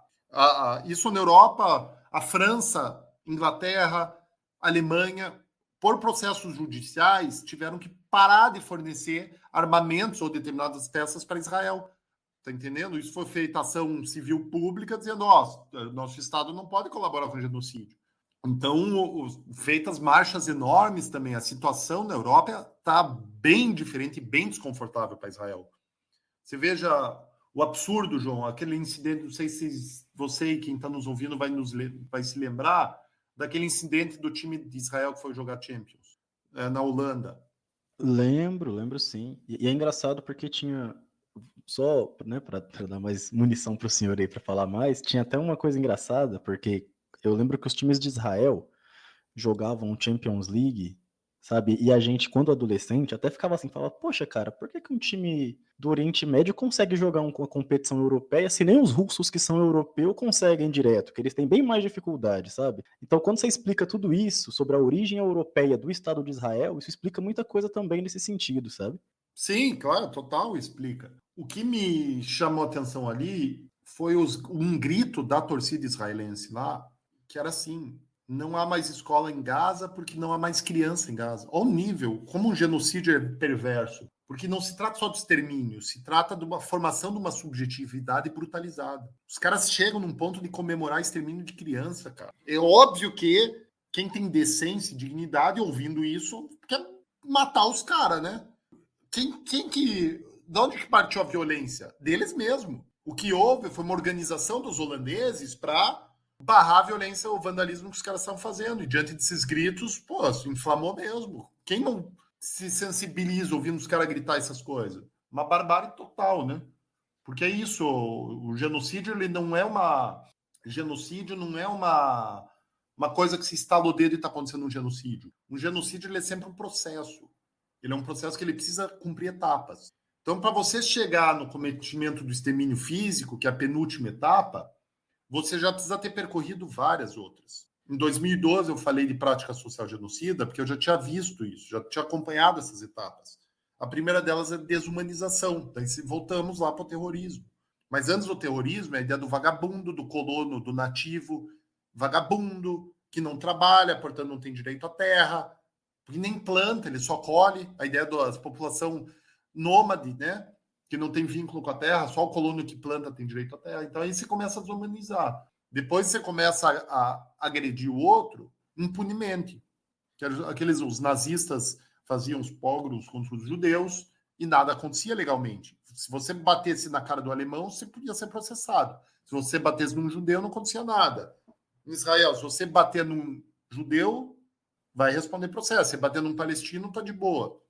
Isso na Europa, a França, Inglaterra, Alemanha, por processos judiciais, tiveram que parar de fornecer armamentos ou determinadas peças para Israel. Está entendendo? Isso foi feita ação civil pública, dizendo, nosso Estado não pode colaborar com o genocídio. Então, feitas marchas enormes também. A situação na Europa está bem diferente e bem desconfortável para Israel. Você veja o absurdo, João, aquele incidente, não sei se você e quem está nos ouvindo vai se lembrar daquele incidente do time de Israel que foi jogar Champions, na Holanda. Lembro sim. E é engraçado porque tinha, só, né, para dar mais munição para o senhor aí para falar mais, tinha até uma coisa engraçada, porque eu lembro que os times de Israel jogavam Champions League, sabe? E a gente, quando adolescente, até ficava assim, falava, poxa, cara, por que um time do Oriente Médio consegue jogar uma competição europeia se nem os russos que são europeus conseguem direto, que eles têm bem mais dificuldade, sabe? Então, quando você explica tudo isso sobre a origem europeia do Estado de Israel, isso explica muita coisa também nesse sentido, sabe? Sim, claro, total explica. O que me chamou a atenção ali foi um grito da torcida israelense lá, que era assim, não há mais escola em Gaza porque não há mais criança em Gaza. Ao nível, como um genocídio é perverso. Porque não se trata só de extermínio, se trata de uma formação de uma subjetividade brutalizada. Os caras chegam num ponto de comemorar extermínio de criança, cara. É óbvio que quem tem decência e dignidade ouvindo isso quer matar os caras, né? De onde que partiu a violência? Deles mesmo. O que houve foi uma organização dos holandeses para barrar a violência ou vandalismo que os caras estavam fazendo. E diante desses gritos, pô, se inflamou mesmo. Quem não se sensibiliza ouvindo os caras gritar essas coisas? Uma barbárie total, né? Porque é isso, o genocídio, ele não é uma... Genocídio não é uma coisa que se estala o dedo e está acontecendo um genocídio. Um genocídio, ele é sempre um processo. Ele é um processo que ele precisa cumprir etapas. Então, para você chegar no cometimento do extermínio físico, que é a penúltima etapa, você já precisa ter percorrido várias outras. Em 2012, eu falei de prática social genocida, porque eu já tinha visto isso, já tinha acompanhado essas etapas. A primeira delas é desumanização. Daí voltamos lá para o terrorismo. Mas antes do terrorismo, é a ideia do vagabundo, do colono, do nativo, vagabundo, que não trabalha, portanto não tem direito à terra, que nem planta, ele só colhe. A ideia da população nômade, né? Que não tem vínculo com a terra, só o colono que planta tem direito à terra. Então aí você começa a desumanizar. Depois você começa a agredir o outro impunemente. Os nazistas faziam os pogroms contra os judeus e nada acontecia legalmente. Se você batesse na cara do alemão, você podia ser processado. Se você batesse num judeu, não acontecia nada. Em Israel, se você bater num judeu, vai responder processo. Se bater num palestino, tá de boa.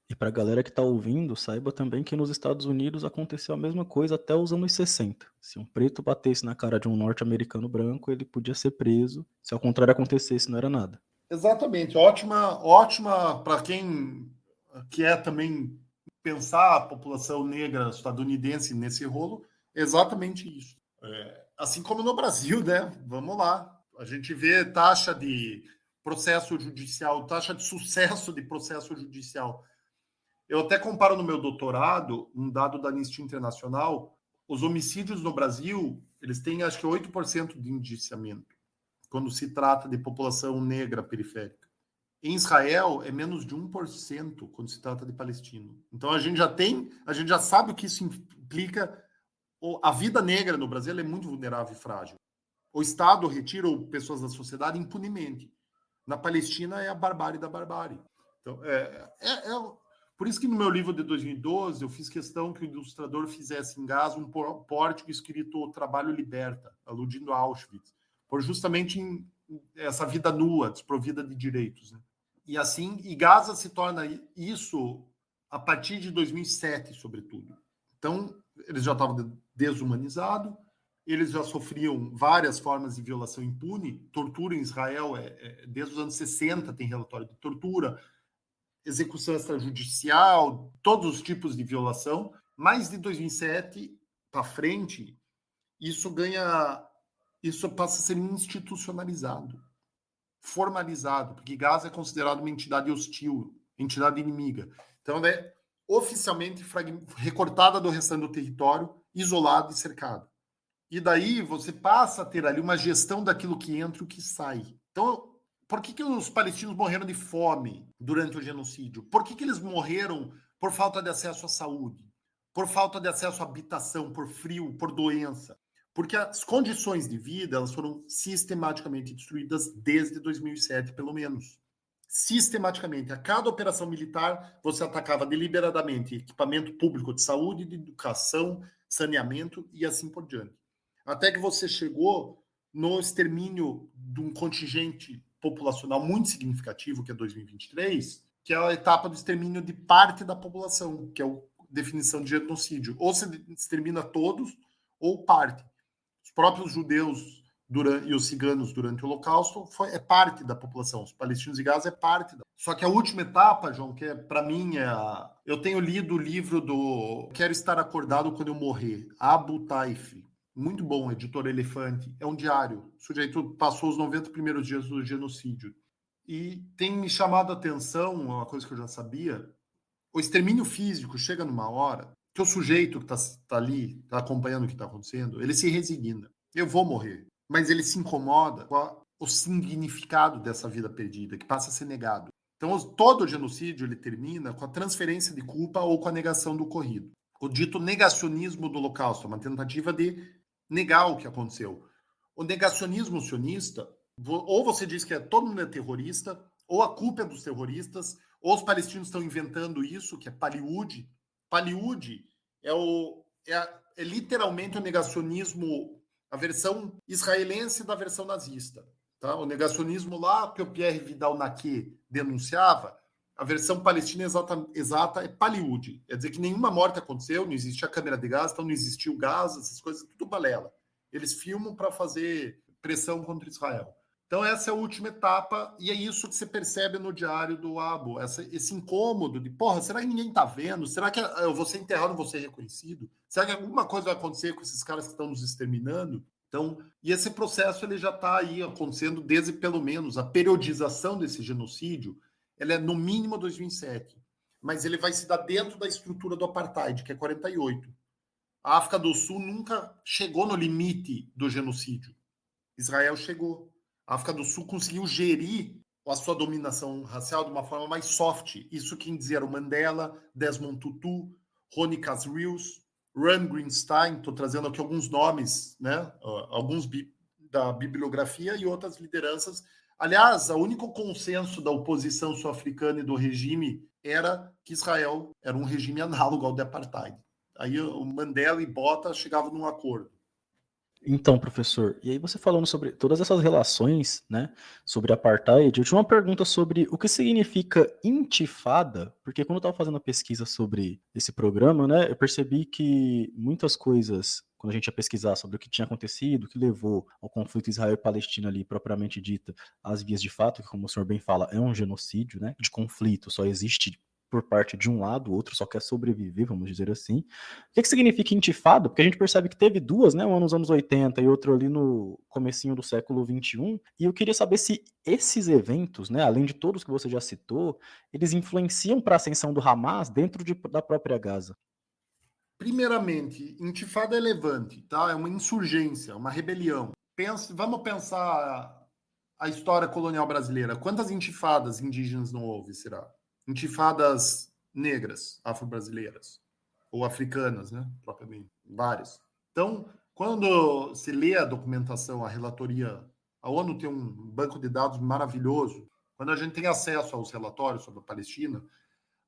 E pra galera que tá ouvindo, saiba também que nos Estados Unidos aconteceu a mesma coisa até os anos 60. Se um preto batesse na cara de um norte-americano branco, ele podia ser preso. Se ao contrário acontecesse, não era nada. Exatamente. Ótima para quem quer também pensar a população negra estadunidense nesse rolo. Exatamente isso. Assim como no Brasil, né? Vamos lá. A gente vê taxa de processo judicial, taxa de sucesso de processo judicial. Eu até comparo no meu doutorado, um dado da Anistia Internacional, os homicídios no Brasil, eles têm acho que 8% de indiciamento, quando se trata de população negra periférica. Em Israel, é menos de 1% quando se trata de palestino. Então a gente já sabe o que isso implica. A vida negra no Brasil é muito vulnerável e frágil. O Estado retira pessoas da sociedade impunemente. Na Palestina é a barbárie da barbárie. Então, por isso que no meu livro de 2012 eu fiz questão que o ilustrador fizesse em Gaza um pórtico escrito "O Trabalho Liberta", aludindo a Auschwitz, por justamente essa vida nua, desprovida de direitos, né? E Gaza se torna isso a partir de 2007, sobretudo. Então, eles já estavam desumanizados, eles já sofriam várias formas de violação impune. Tortura em Israel, desde os anos 60 tem relatório de tortura, execução extrajudicial, todos os tipos de violação. Mas de 2007 para frente, isso passa a ser institucionalizado, formalizado, porque Gaza é considerado uma entidade hostil, entidade inimiga. Então, ela é oficialmente recortada do restante do território, isolada e cercada. E daí você passa a ter ali uma gestão daquilo que entra e o que sai. Então, por que os palestinos morreram de fome durante o genocídio? Por que eles morreram por falta de acesso à saúde? Por falta de acesso à habitação, por frio, por doença? Porque as condições de vida elas foram sistematicamente destruídas desde 2007, pelo menos. Sistematicamente. A cada operação militar, você atacava deliberadamente equipamento público de saúde, de educação, saneamento e assim por diante. Até que você chegou no extermínio de um contingente populacional muito significativo, que é 2023, que é a etapa do extermínio de parte da população, que é a definição de genocídio. Ou se extermina todos, ou parte. Os próprios judeus e os ciganos durante o Holocausto é parte da população. Os palestinos de Gaza é parte da. Só que a última etapa, João, que para mim eu tenho lido o livro do Quero Estar Acordado Quando Eu Morrer, Abu Taif. Muito bom, editor Elefante. É um diário. O sujeito passou os 90 primeiros dias do genocídio. E tem me chamado a atenção, uma coisa que eu já sabia, o extermínio físico chega numa hora que o sujeito que está ali, está acompanhando o que está acontecendo, ele se resigna. Eu vou morrer. Mas ele se incomoda com o significado dessa vida perdida, que passa a ser negado. Então, todo o genocídio ele termina com a transferência de culpa ou com a negação do ocorrido. O dito negacionismo do Holocausto, uma tentativa de negar o que aconteceu. O negacionismo sionista, ou você diz que todo mundo é terrorista, ou a culpa é dos terroristas, ou os palestinos estão inventando isso, que é Paliud. Paliud é é literalmente o negacionismo, a versão israelense da versão nazista. Tá? O negacionismo lá que o Pierre Vidal-Naquet denunciava, a versão palestina exata é Paliud. Quer dizer que nenhuma morte aconteceu, não existia câmera de gás, então não existiu gás, essas coisas, tudo balela. Eles filmam para fazer pressão contra Israel. Então essa é a última etapa, e é isso que você percebe no diário do Abu, esse incômodo de, porra, será que ninguém está vendo? Será que eu vou ser enterrado, vou ser reconhecido? Será que alguma coisa vai acontecer com esses caras que estão nos exterminando? Então, e esse processo ele já está aí acontecendo desde, pelo menos, a periodização desse genocídio, ela é no mínimo 2007, mas ele vai se dar dentro da estrutura do apartheid, que é 48. A África do Sul nunca chegou no limite do genocídio. Israel chegou. A África do Sul conseguiu gerir a sua dominação racial de uma forma mais soft. Isso quem dizia era o Mandela, Desmond Tutu, Ronnie Kasrils, Ron Greenstein. Estou trazendo aqui alguns nomes, né? Alguns da bibliografia e outras lideranças. Aliás, o único consenso da oposição sul-africana e do regime era que Israel era um regime análogo ao de apartheid. Aí o Mandela e Botha chegavam num acordo. Então, professor, e aí você falando sobre todas essas relações, né, sobre apartheid, eu tinha uma pergunta sobre o que significa intifada, porque quando eu estava fazendo a pesquisa sobre esse programa, né, eu percebi que muitas coisas, quando a gente ia pesquisar sobre o que tinha acontecido, o que levou ao conflito Israel-Palestina ali, propriamente dita, às vias de fato, que como o senhor bem fala, é um genocídio, né, de conflito, só existe por parte de um lado, o outro só quer sobreviver, vamos dizer assim. O que significa intifada? Porque a gente percebe que teve duas, né? Uma nos anos 80 e outra ali no comecinho do século 21. E eu queria saber se esses eventos, né, além de todos que você já citou, eles influenciam para a ascensão do Hamas dentro da própria Gaza. Primeiramente, intifada é levante, tá? É uma insurgência, uma rebelião. Vamos pensar a história colonial brasileira. Quantas intifadas indígenas não houve, será? Intifadas negras, afro-brasileiras, ou africanas, né, propriamente, várias. Então, quando se lê a documentação, a relatoria, a ONU tem um banco de dados maravilhoso. Quando a gente tem acesso aos relatórios sobre a Palestina,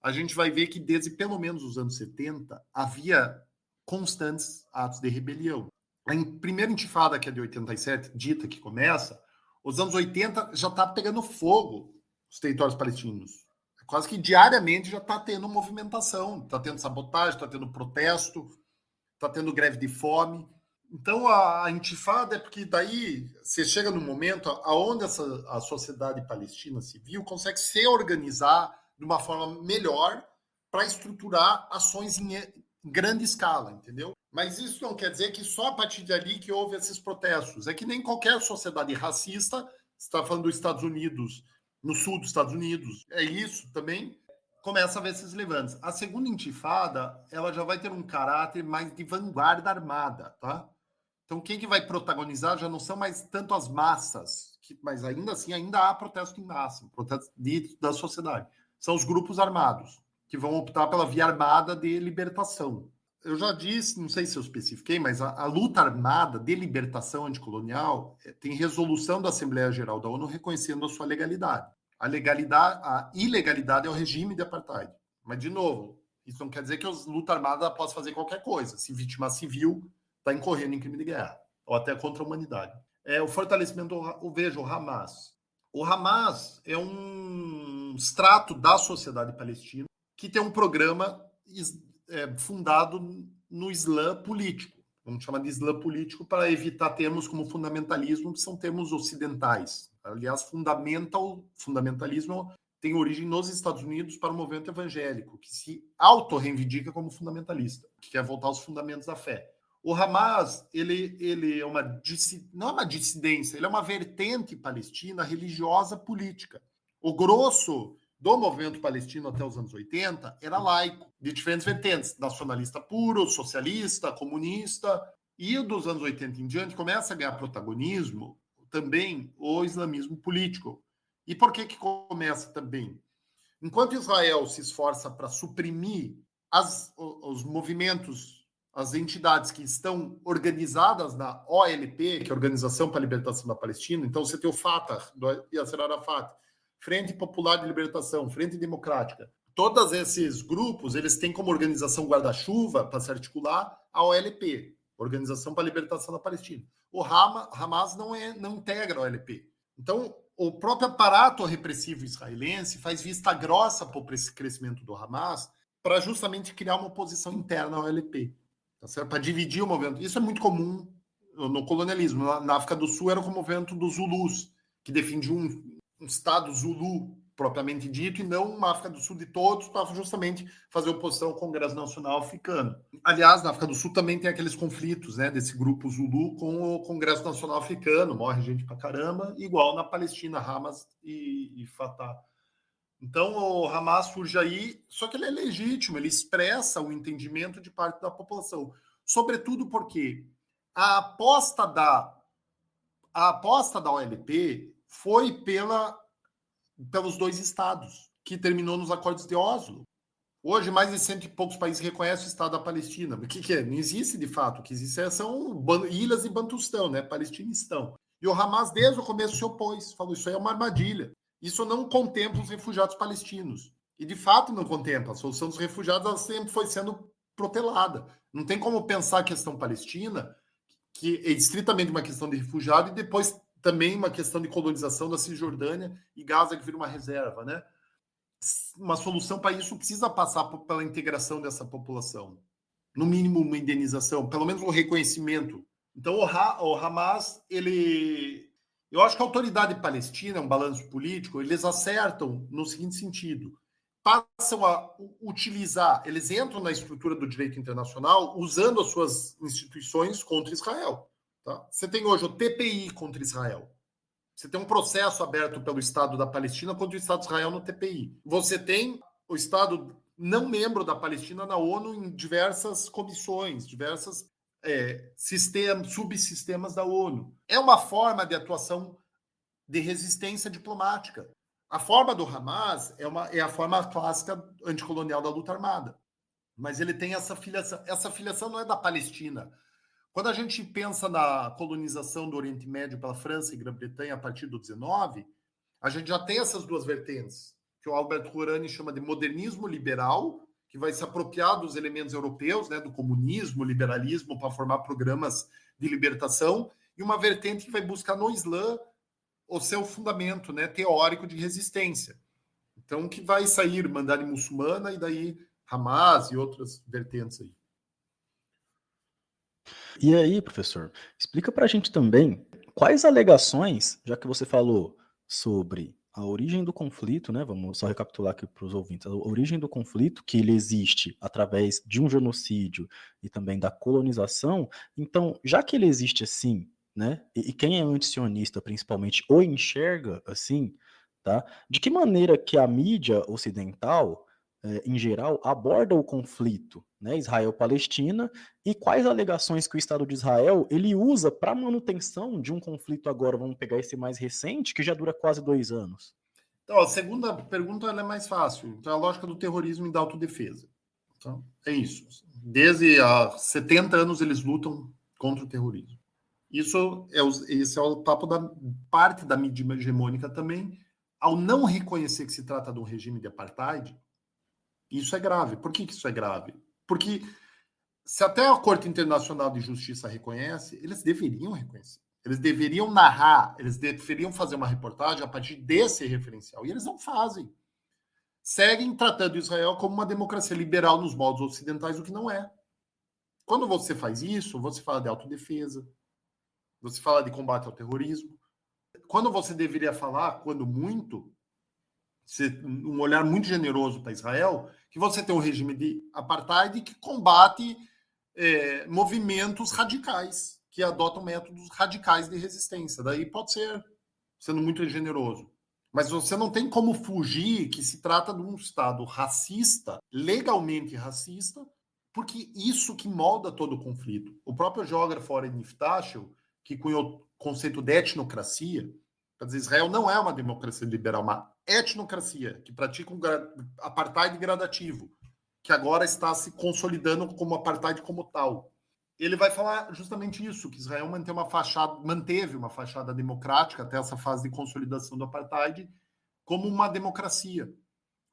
a gente vai ver que desde pelo menos os anos 70 havia constantes atos de rebelião. A primeira intifada, que é de 87, dita que começa, os anos 80 já está pegando fogo os territórios palestinos. Quase que diariamente já está tendo movimentação, está tendo sabotagem, está tendo protesto, está tendo greve de fome. Então, a intifada é porque daí você chega num momento onde a sociedade palestina civil consegue se organizar de uma forma melhor para estruturar ações em grande escala, entendeu? Mas isso não quer dizer que só a partir dali que houve esses protestos. É que nem qualquer sociedade racista, você está falando dos Estados Unidos, no sul dos Estados Unidos, é isso também, começa a ver esses levantes. A segunda intifada, ela já vai ter um caráter mais de vanguarda armada, tá? Então, quem que vai protagonizar já não são mais tanto as massas, mas ainda assim, ainda há protesto em massa, protesto da sociedade. São os grupos armados, que vão optar pela via armada de libertação. Eu já disse, não sei se eu especifiquei, mas a luta armada de libertação anticolonial tem resolução da Assembleia Geral da ONU reconhecendo a sua legalidade. A ilegalidade é o regime de apartheid. Mas, de novo, isso não quer dizer que a luta armada possa fazer qualquer coisa. Se vítima civil está incorrendo em crime de guerra, ou até contra a humanidade. O fortalecimento, veja, o Hamas. O Hamas é um extrato da sociedade palestina que tem um programa fundado no Islã político. Vamos chamar de Islã político para evitar termos como fundamentalismo, que são termos ocidentais. Aliás, fundamentalismo tem origem nos Estados Unidos para o movimento evangélico, que se auto-reivindica como fundamentalista, que quer voltar aos fundamentos da fé. O Hamas, ele é não é uma dissidência, ele é uma vertente palestina religiosa política. O grosso do movimento palestino até os anos 80 era laico, de diferentes vertentes, nacionalista puro, socialista, comunista, e dos anos 80 em diante começa a ganhar protagonismo também o islamismo político. E por que começa também? Enquanto Israel se esforça para suprimir os movimentos, as entidades que estão organizadas na OLP, que é a Organização para a Libertação da Palestina, então você tem o Fatah, do Yasser Arafat, Frente Popular de Libertação, Frente Democrática. todos esses grupos, eles têm como organização guarda-chuva para se articular a OLP, Organização para a Libertação da Palestina. O Hamas não integra a OLP. Então, o próprio aparato repressivo israelense faz vista grossa para esse crescimento do Hamas para justamente criar uma oposição interna à OLP, tá certo? Para dividir o movimento. Isso é muito comum no colonialismo. Na África do Sul era o movimento dos Zulus, que defendia um Estado Zulu propriamente dito, e não uma África do Sul de todos, para justamente fazer oposição ao Congresso Nacional Africano. Aliás, na África do Sul também tem aqueles conflitos, né, desse grupo Zulu com o Congresso Nacional Africano, morre gente pra caramba, igual na Palestina, Hamas e Fatah. Então, o Hamas surge aí, só que ele é legítimo, ele expressa o entendimento de parte da população, sobretudo porque a aposta da OLP foi pelos dois estados, que terminou nos acordos de Oslo. Hoje, mais de 100 e poucos países reconhecem o Estado da Palestina. O que é? Não existe, de fato. O que existe são ilhas e Bantustão, né? Palestinistão. E o Hamas, desde o começo, se opôs. Falou, isso aí é uma armadilha. Isso não contempla os refugiados palestinos. E, de fato, não contempla. A solução dos refugiados ela sempre foi sendo protelada. Não tem como pensar a questão palestina, que é estritamente uma questão de refugiado, e depois também uma questão de colonização da Cisjordânia e Gaza, que vira uma reserva, né? Uma solução para isso precisa passar pela integração dessa população. No mínimo, uma indenização, pelo menos um reconhecimento. Então, o Hamas, eu acho que a autoridade palestina, um balanço político, eles acertam no seguinte sentido: passam a utilizar, eles entram na estrutura do direito internacional usando as suas instituições contra Israel. Tá? Você tem hoje o TPI contra Israel. Você tem um processo aberto pelo Estado da Palestina contra o Estado de Israel no TPI. Você tem o Estado não membro da Palestina na ONU em diversas comissões, diversas subsistemas da ONU. É uma forma de atuação de resistência diplomática. A forma do Hamas é a forma clássica anticolonial da luta armada. Mas ele tem essa filiação. Essa filiação não é da Palestina. Quando a gente pensa na colonização do Oriente Médio pela França e Grã-Bretanha a partir do 19, a gente já tem essas duas vertentes, que o Albert Hourani chama de modernismo liberal, que vai se apropriar dos elementos europeus, né, do comunismo, liberalismo, para formar programas de libertação, e uma vertente que vai buscar no Islã o seu fundamento, né, teórico de resistência. Então, que vai sair Irmandade Muçulmana e daí Hamas e outras vertentes aí. E aí, professor, explica para a gente também quais alegações, já que você falou sobre a origem do conflito, né? Vamos só recapitular aqui para os ouvintes. A origem do conflito, que ele existe através de um genocídio e também da colonização. Então, já que ele existe assim, né? E quem é antisionista, principalmente, o enxerga assim, tá? De que maneira que a mídia ocidental em geral, aborda o conflito, né, Israel-Palestina, e quais alegações que o Estado de Israel ele usa para manutenção de um conflito agora, vamos pegar esse mais recente, que já dura quase 2 anos. Então, a segunda pergunta ela é mais fácil. Então, a lógica do terrorismo e da autodefesa. Então, é isso. Desde há 70 anos eles lutam contra o terrorismo. Esse é o papo da parte da mídia hegemônica também, ao não reconhecer que se trata de um regime de apartheid. Isso é grave. Por que isso é grave? Porque se até a Corte Internacional de Justiça reconhece, eles deveriam reconhecer. Eles deveriam narrar, eles deveriam fazer uma reportagem a partir desse referencial. E eles não fazem. Seguem tratando Israel como uma democracia liberal nos moldes ocidentais, o que não é. Quando você faz isso, você fala de autodefesa, você fala de combate ao terrorismo. Quando você deveria falar, quando muito, um olhar muito generoso para Israel, que você tem um regime de apartheid que combate movimentos radicais, que adotam métodos radicais de resistência. Daí pode ser sendo muito generoso. Mas você não tem como fugir que se trata de um Estado racista, legalmente racista, porque isso que molda todo o conflito. O próprio geógrafo Oren Yiftáchel, que cunhou o conceito de etnocracia, quer dizer, Israel não é uma democracia liberal, uma etnocracia que pratica um apartheid gradativo, que agora está se consolidando como apartheid como tal. Ele vai falar justamente isso, que Israel manteve uma fachada democrática até essa fase de consolidação do apartheid como uma democracia.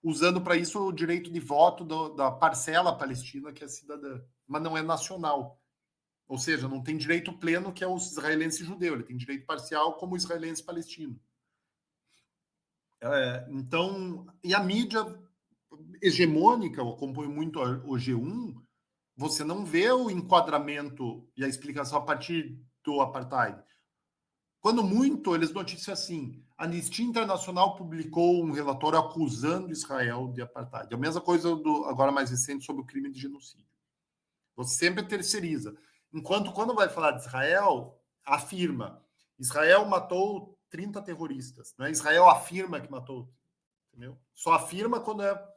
usando para isso o direito de voto da parcela palestina que é cidadã, mas não é nacional. Ou seja, não tem direito pleno que é o israelense judeu, ele tem direito parcial como o israelense palestino. Então, e a mídia hegemônica, eu acompanho muito o G1, você não vê o enquadramento e a explicação a partir do apartheid. Quando muito, eles noticiam assim: a Anistia Internacional publicou um relatório acusando Israel de apartheid. A mesma coisa agora mais recente sobre o crime de genocídio. Você sempre terceiriza. Enquanto quando vai falar de Israel, afirma: Israel matou 30 terroristas. Não é? Israel afirma que matou. Entendeu? Só afirma quando é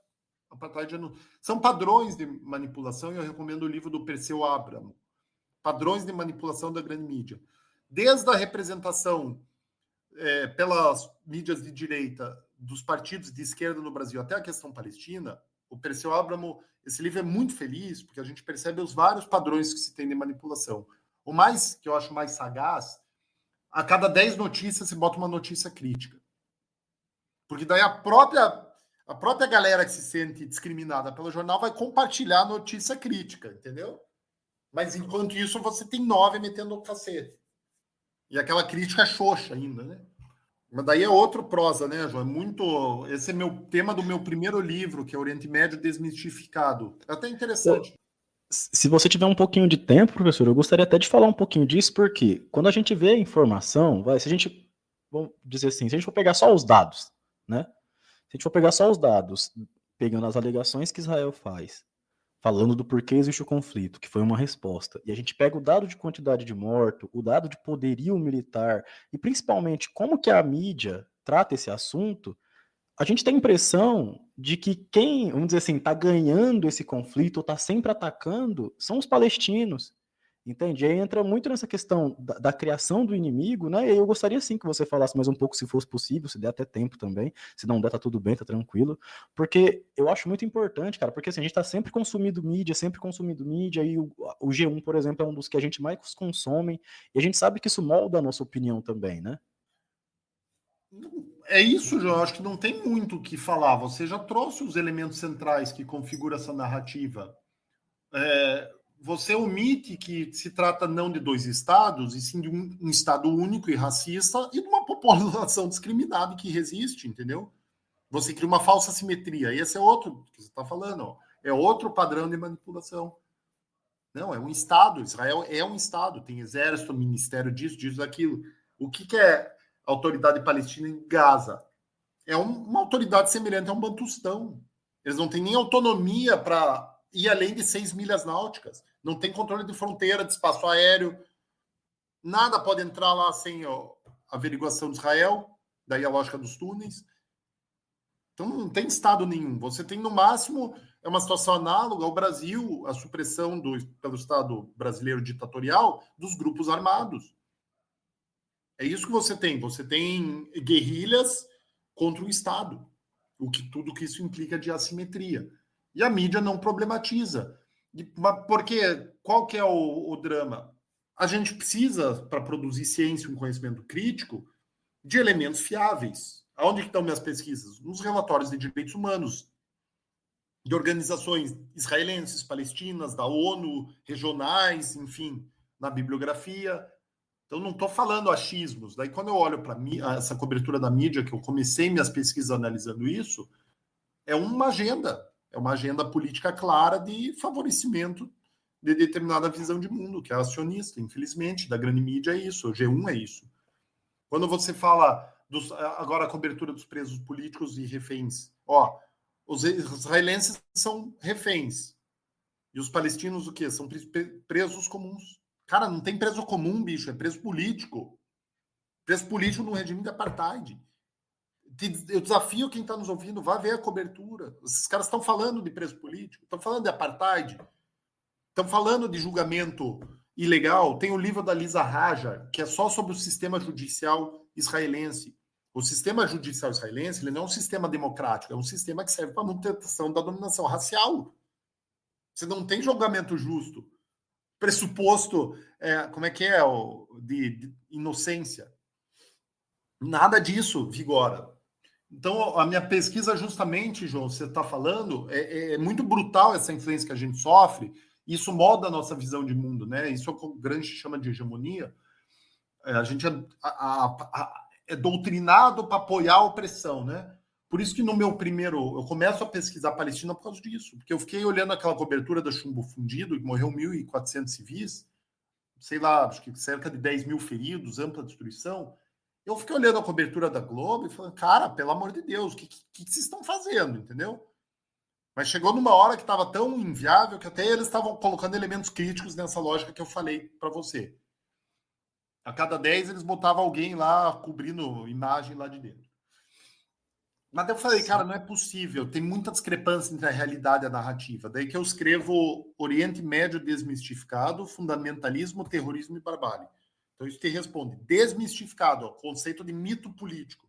apartheid. São padrões de manipulação e eu recomendo o livro do Perseu Abramo. Padrões de manipulação da grande mídia. Desde a representação pelas mídias de direita dos partidos de esquerda no Brasil até a questão palestina, o Perseu Abramo, esse livro é muito feliz, porque a gente percebe os vários padrões que se tem de manipulação. O mais, que eu acho mais sagaz, a cada 10 notícias se bota uma notícia crítica. Porque daí a própria galera que se sente discriminada pelo jornal vai compartilhar a notícia crítica, entendeu? Mas enquanto isso, você tem 9 metendo o cacete. E aquela crítica xoxa ainda, né? Mas daí é outro prosa, né, João? Muito. Esse é meu tema do meu primeiro livro, que é Oriente Médio Desmistificado. É até interessante. Se você tiver um pouquinho de tempo, professor, eu gostaria até de falar um pouquinho disso, porque quando a gente vê a informação, se a gente, vamos dizer assim, se a gente for pegar só os dados, né? Se a gente for pegar só os dados, pegando as alegações que Israel faz, falando do porquê existe o conflito, que foi uma resposta, e a gente pega o dado de quantidade de mortos, o dado de poderio militar, e principalmente como que a mídia trata esse assunto, a gente tem a impressão de que quem, vamos dizer assim, está ganhando esse conflito ou está sempre atacando são os palestinos. Entende? E aí entra muito nessa questão da criação do inimigo, né? E eu gostaria sim que você falasse mais um pouco, se fosse possível, se der até tempo também. Se não der, tá tudo bem, tá tranquilo. Porque eu acho muito importante, cara, porque assim, a gente tá sempre consumindo mídia, e o G1, por exemplo, é um dos que a gente mais consome, e a gente sabe que isso molda a nossa opinião também, né? É isso, João. Acho que não tem muito o que falar. Você já trouxe os elementos centrais que configuram essa narrativa. Você omite que se trata não de 2 estados, e sim de um estado único e racista e de uma população discriminada que resiste, entendeu? Você cria uma falsa simetria. Esse é outro que você está falando. Ó. É outro padrão de manipulação. Não, é um estado. Israel é um estado. Tem exército, ministério disso, daquilo. O que é a autoridade palestina em Gaza? É uma autoridade semelhante a um Bantustão. Eles não têm nem autonomia para ir além de 6 milhas náuticas. Não tem controle de fronteira, de espaço aéreo. Nada pode entrar lá sem a averiguação de Israel. Daí a lógica dos túneis. Então não tem Estado nenhum. Você tem, no máximo, é uma situação análoga ao Brasil, a supressão pelo Estado brasileiro ditatorial dos grupos armados. É isso que você tem. Você tem guerrilhas contra o Estado. Tudo que isso implica de assimetria. E a mídia não problematiza. Porque qual que é o drama? A gente precisa, para produzir ciência e um conhecimento crítico, de elementos fiáveis. Aonde estão minhas pesquisas? Nos relatórios de direitos humanos, de organizações israelenses, palestinas, da ONU, regionais, enfim, na bibliografia. Então, não estou falando achismos. Daí, quando eu olho para essa cobertura da mídia, que eu comecei minhas pesquisas analisando isso, é uma agenda política clara de favorecimento de determinada visão de mundo, que é acionista, infelizmente, da grande mídia é isso, o G1 é isso. Quando você fala agora a cobertura dos presos políticos e reféns, os israelenses são reféns, e os palestinos o quê? São presos comuns. Cara, não tem preso comum, bicho, é preso político. Preso político no regime de apartheid. Eu desafio quem está nos ouvindo, vá ver a cobertura. Esses caras estão falando de preso político, estão falando de apartheid, estão falando de julgamento ilegal. Tem o livro da Lisa Raja, que é só sobre o sistema judicial israelense. O sistema judicial israelense ele não é um sistema democrático, é um sistema que serve para a manutenção da dominação racial. Você não tem julgamento justo. Pressuposto, como é que é? De inocência. Nada disso vigora. Então, a minha pesquisa, justamente, João, você está falando, é muito brutal essa influência que a gente sofre. Isso molda a nossa visão de mundo, né? Isso é o que o Gramsci chama de hegemonia. A gente é doutrinado para apoiar a opressão, né? Por isso que no meu primeiro... Eu começo a pesquisar a Palestina por causa disso. Porque eu fiquei olhando aquela cobertura da Chumbo Fundido, que morreu 1.400 civis, sei lá, acho que cerca de 10 mil feridos, ampla destruição. Eu fiquei olhando a cobertura da Globo e falando, cara, pelo amor de Deus, o que vocês estão fazendo, entendeu? Mas chegou numa hora que estava tão inviável que até eles estavam colocando elementos críticos nessa lógica que eu falei para você. A cada 10 eles botavam alguém lá cobrindo imagem lá de dentro. Mas eu falei, cara, não é possível. Tem muita discrepância entre a realidade e a narrativa. Daí que eu escrevo Oriente Médio Desmistificado, Fundamentalismo, Terrorismo e Barbárie. Então isso te responde. Desmistificado, o conceito de mito político.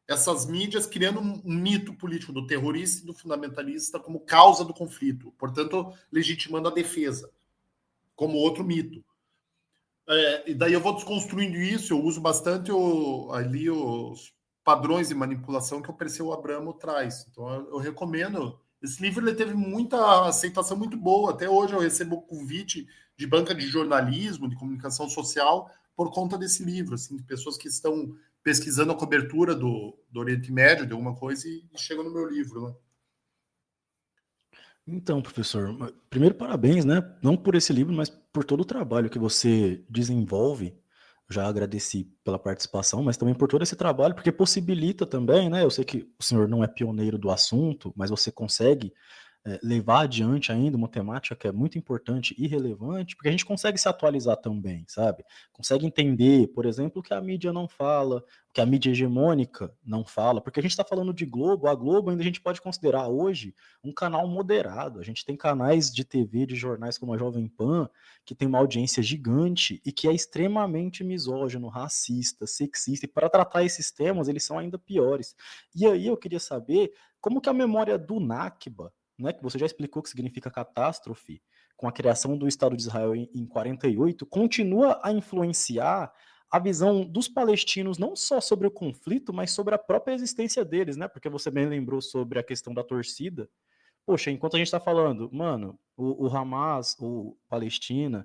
Essas mídias criando um mito político do terrorista e do fundamentalista como causa do conflito. Portanto, legitimando a defesa como outro mito. E daí eu vou desconstruindo isso, eu uso bastante ali os padrões de manipulação que o Perseu Abramo traz. Então eu recomendo. Esse livro ele teve muita aceitação muito boa. Até hoje eu recebo convite de banca de jornalismo, de comunicação social, por conta desse livro, assim, de pessoas que estão pesquisando a cobertura do Oriente Médio, de alguma coisa, e chegam no meu livro, né? Então, professor, primeiro parabéns, né? Não por esse livro, mas por todo o trabalho que você desenvolve. Já agradeci pela participação, mas também por todo esse trabalho, porque possibilita também, né? Eu sei que o senhor não é pioneiro do assunto, mas você consegue levar adiante ainda uma temática que é muito importante e relevante, porque a gente consegue se atualizar também, sabe? Consegue entender, por exemplo, o que a mídia não fala, o que a mídia hegemônica não fala, porque a gente está falando de Globo, a Globo ainda a gente pode considerar hoje um canal moderado. A gente tem canais de TV, de jornais como a Jovem Pan, que tem uma audiência gigante e que é extremamente misógino, racista, sexista, e para tratar esses temas, eles são ainda piores. E aí eu queria saber como que a memória do Nakba, né, que você já explicou que significa catástrofe, com a criação do Estado de Israel em 48, continua a influenciar a visão dos palestinos não só sobre o conflito, mas sobre a própria existência deles, né? Porque você bem lembrou sobre a questão da torcida. Poxa, enquanto a gente está falando, mano, o Hamas, o Palestina,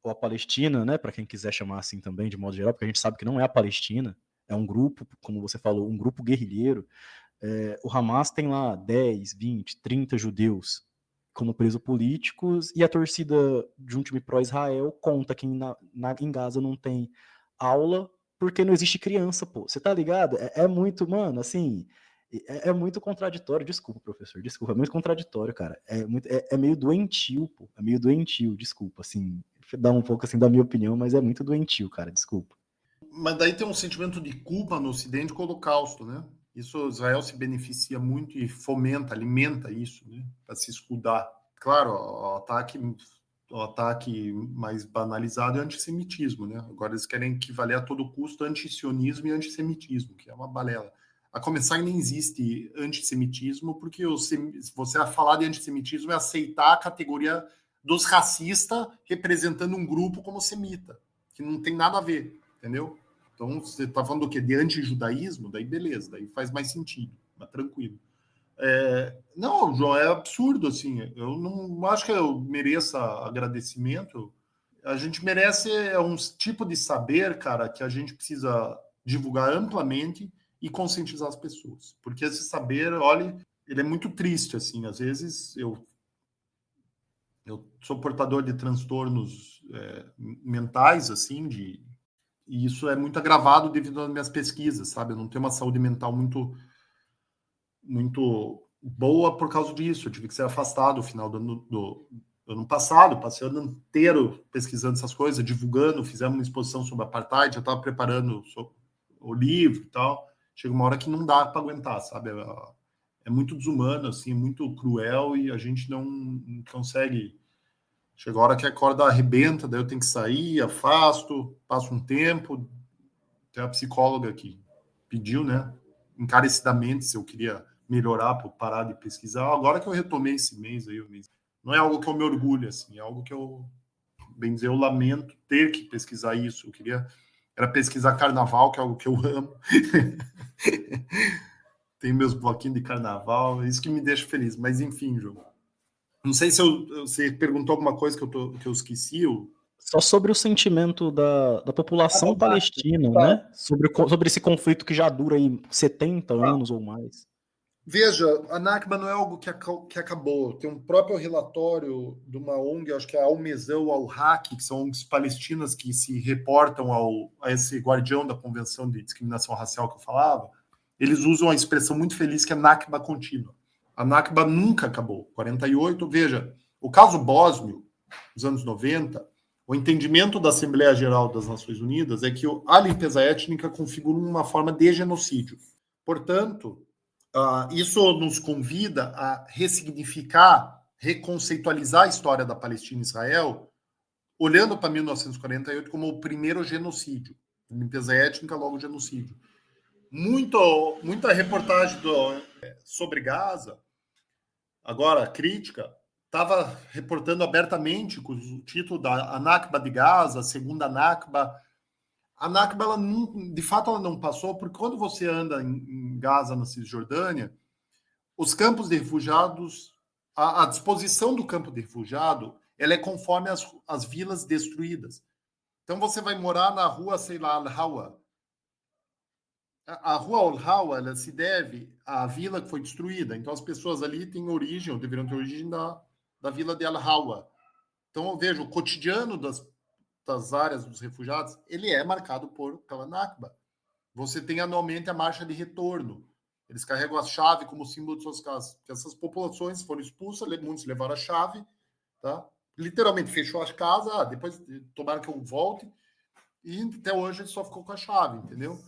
ou a Palestina, né, para quem quiser chamar assim também, de modo geral, porque a gente sabe que não é a Palestina, é um grupo, como você falou, um grupo guerrilheiro. O Hamas tem lá 10, 20, 30 judeus como presos políticos, e a torcida de um time pró-Israel conta que em Gaza não tem aula porque não existe criança, pô. Você tá ligado? É muito, mano, assim, é muito contraditório. Desculpa, professor, desculpa, é muito contraditório, cara. É meio doentio, pô. É meio doentio, desculpa, assim, dá um pouco assim da minha opinião, mas é muito doentio, cara, desculpa. Mas daí tem um sentimento de culpa no Ocidente com o Holocausto, né? Isso Israel se beneficia muito e fomenta, alimenta isso, né? Para se escudar. Claro, o ataque mais banalizado é o antissemitismo, né? Agora eles querem equivaler a todo custo antisionismo e antissemitismo, que é uma balela. A começar, nem existe antissemitismo, porque você a falar de antissemitismo é aceitar a categoria dos racistas representando um grupo como semita, que não tem nada a ver, entendeu? Então, você está falando do quê? De antijudaísmo? Daí beleza, daí faz mais sentido, mas tranquilo. Não, João, é absurdo, assim, eu não acho que eu mereça agradecimento. A gente merece um tipo de saber, cara, que a gente precisa divulgar amplamente e conscientizar as pessoas. Porque esse saber, olha, ele é muito triste, assim, às vezes eu sou portador de transtornos mentais, assim, e isso é muito agravado devido às minhas pesquisas, sabe? Eu não tenho uma saúde mental muito boa por causa disso. Eu tive que ser afastado no final do ano passado, passei o ano inteiro pesquisando essas coisas, divulgando, fizemos uma exposição sobre apartheid, eu estava preparando o livro e tal. Chega uma hora que não dá para aguentar, sabe? É muito desumano, assim, é muito cruel e a gente não consegue. Chega a hora que a corda arrebenta, daí eu tenho que sair, afasto, passo um tempo. Tem a psicóloga que pediu, né, encarecidamente se eu queria melhorar para parar de pesquisar. Agora que eu retomei esse mês aí, não é algo que eu me orgulho, assim, é algo que eu, bem dizer, eu lamento ter que pesquisar isso. Era pesquisar carnaval, que é algo que eu amo. Tenho meus bloquinhos de carnaval, isso que me deixa feliz. Mas enfim, João. Não sei se você perguntou alguma coisa que eu esqueci. Só sobre o sentimento da população palestina, né? Sobre esse conflito que já dura aí 70 anos ou mais. Veja, a Nakba não é algo que acabou. Tem um próprio relatório de uma ONG, acho que é a Al-Mesão, ou Al-Haq, que são ONGs palestinas que se reportam a esse guardião da Convenção de Discriminação Racial que eu falava. Eles usam a expressão muito feliz que é Nakba contínua. A Nakba nunca acabou. 48, veja, o caso bósnio, nos anos 90, o entendimento da Assembleia Geral das Nações Unidas é que a limpeza étnica configura uma forma de genocídio. Portanto, isso nos convida a ressignificar, reconceitualizar a história da Palestina e Israel, olhando para 1948 como o primeiro genocídio. Limpeza étnica, logo genocídio. Muita reportagem sobre Gaza, agora crítica, estava reportando abertamente com o título da Nakba de Gaza, a segunda Nakba. A Nakba, de fato, ela não passou, porque quando você anda em Gaza, na Cisjordânia, os campos de refugiados, a disposição do campo de refugiado, ela é conforme as vilas destruídas. Então, você vai morar na rua, sei lá, Al-Hawa. A rua Al-Hawa, ela se deve à vila que foi destruída. Então, as pessoas ali têm origem, ou deveriam ter origem da vila de Al-Hawa. Então, eu vejo o cotidiano das áreas dos refugiados, ele é marcado pela Nakba. Você tem anualmente a marcha de retorno. Eles carregam a chave como símbolo de suas casas. Porque essas populações foram expulsas, muitos levaram a chave, tá? Literalmente fechou as casas, depois tomaram que eu volte, e até hoje ele só ficou com a chave, entendeu?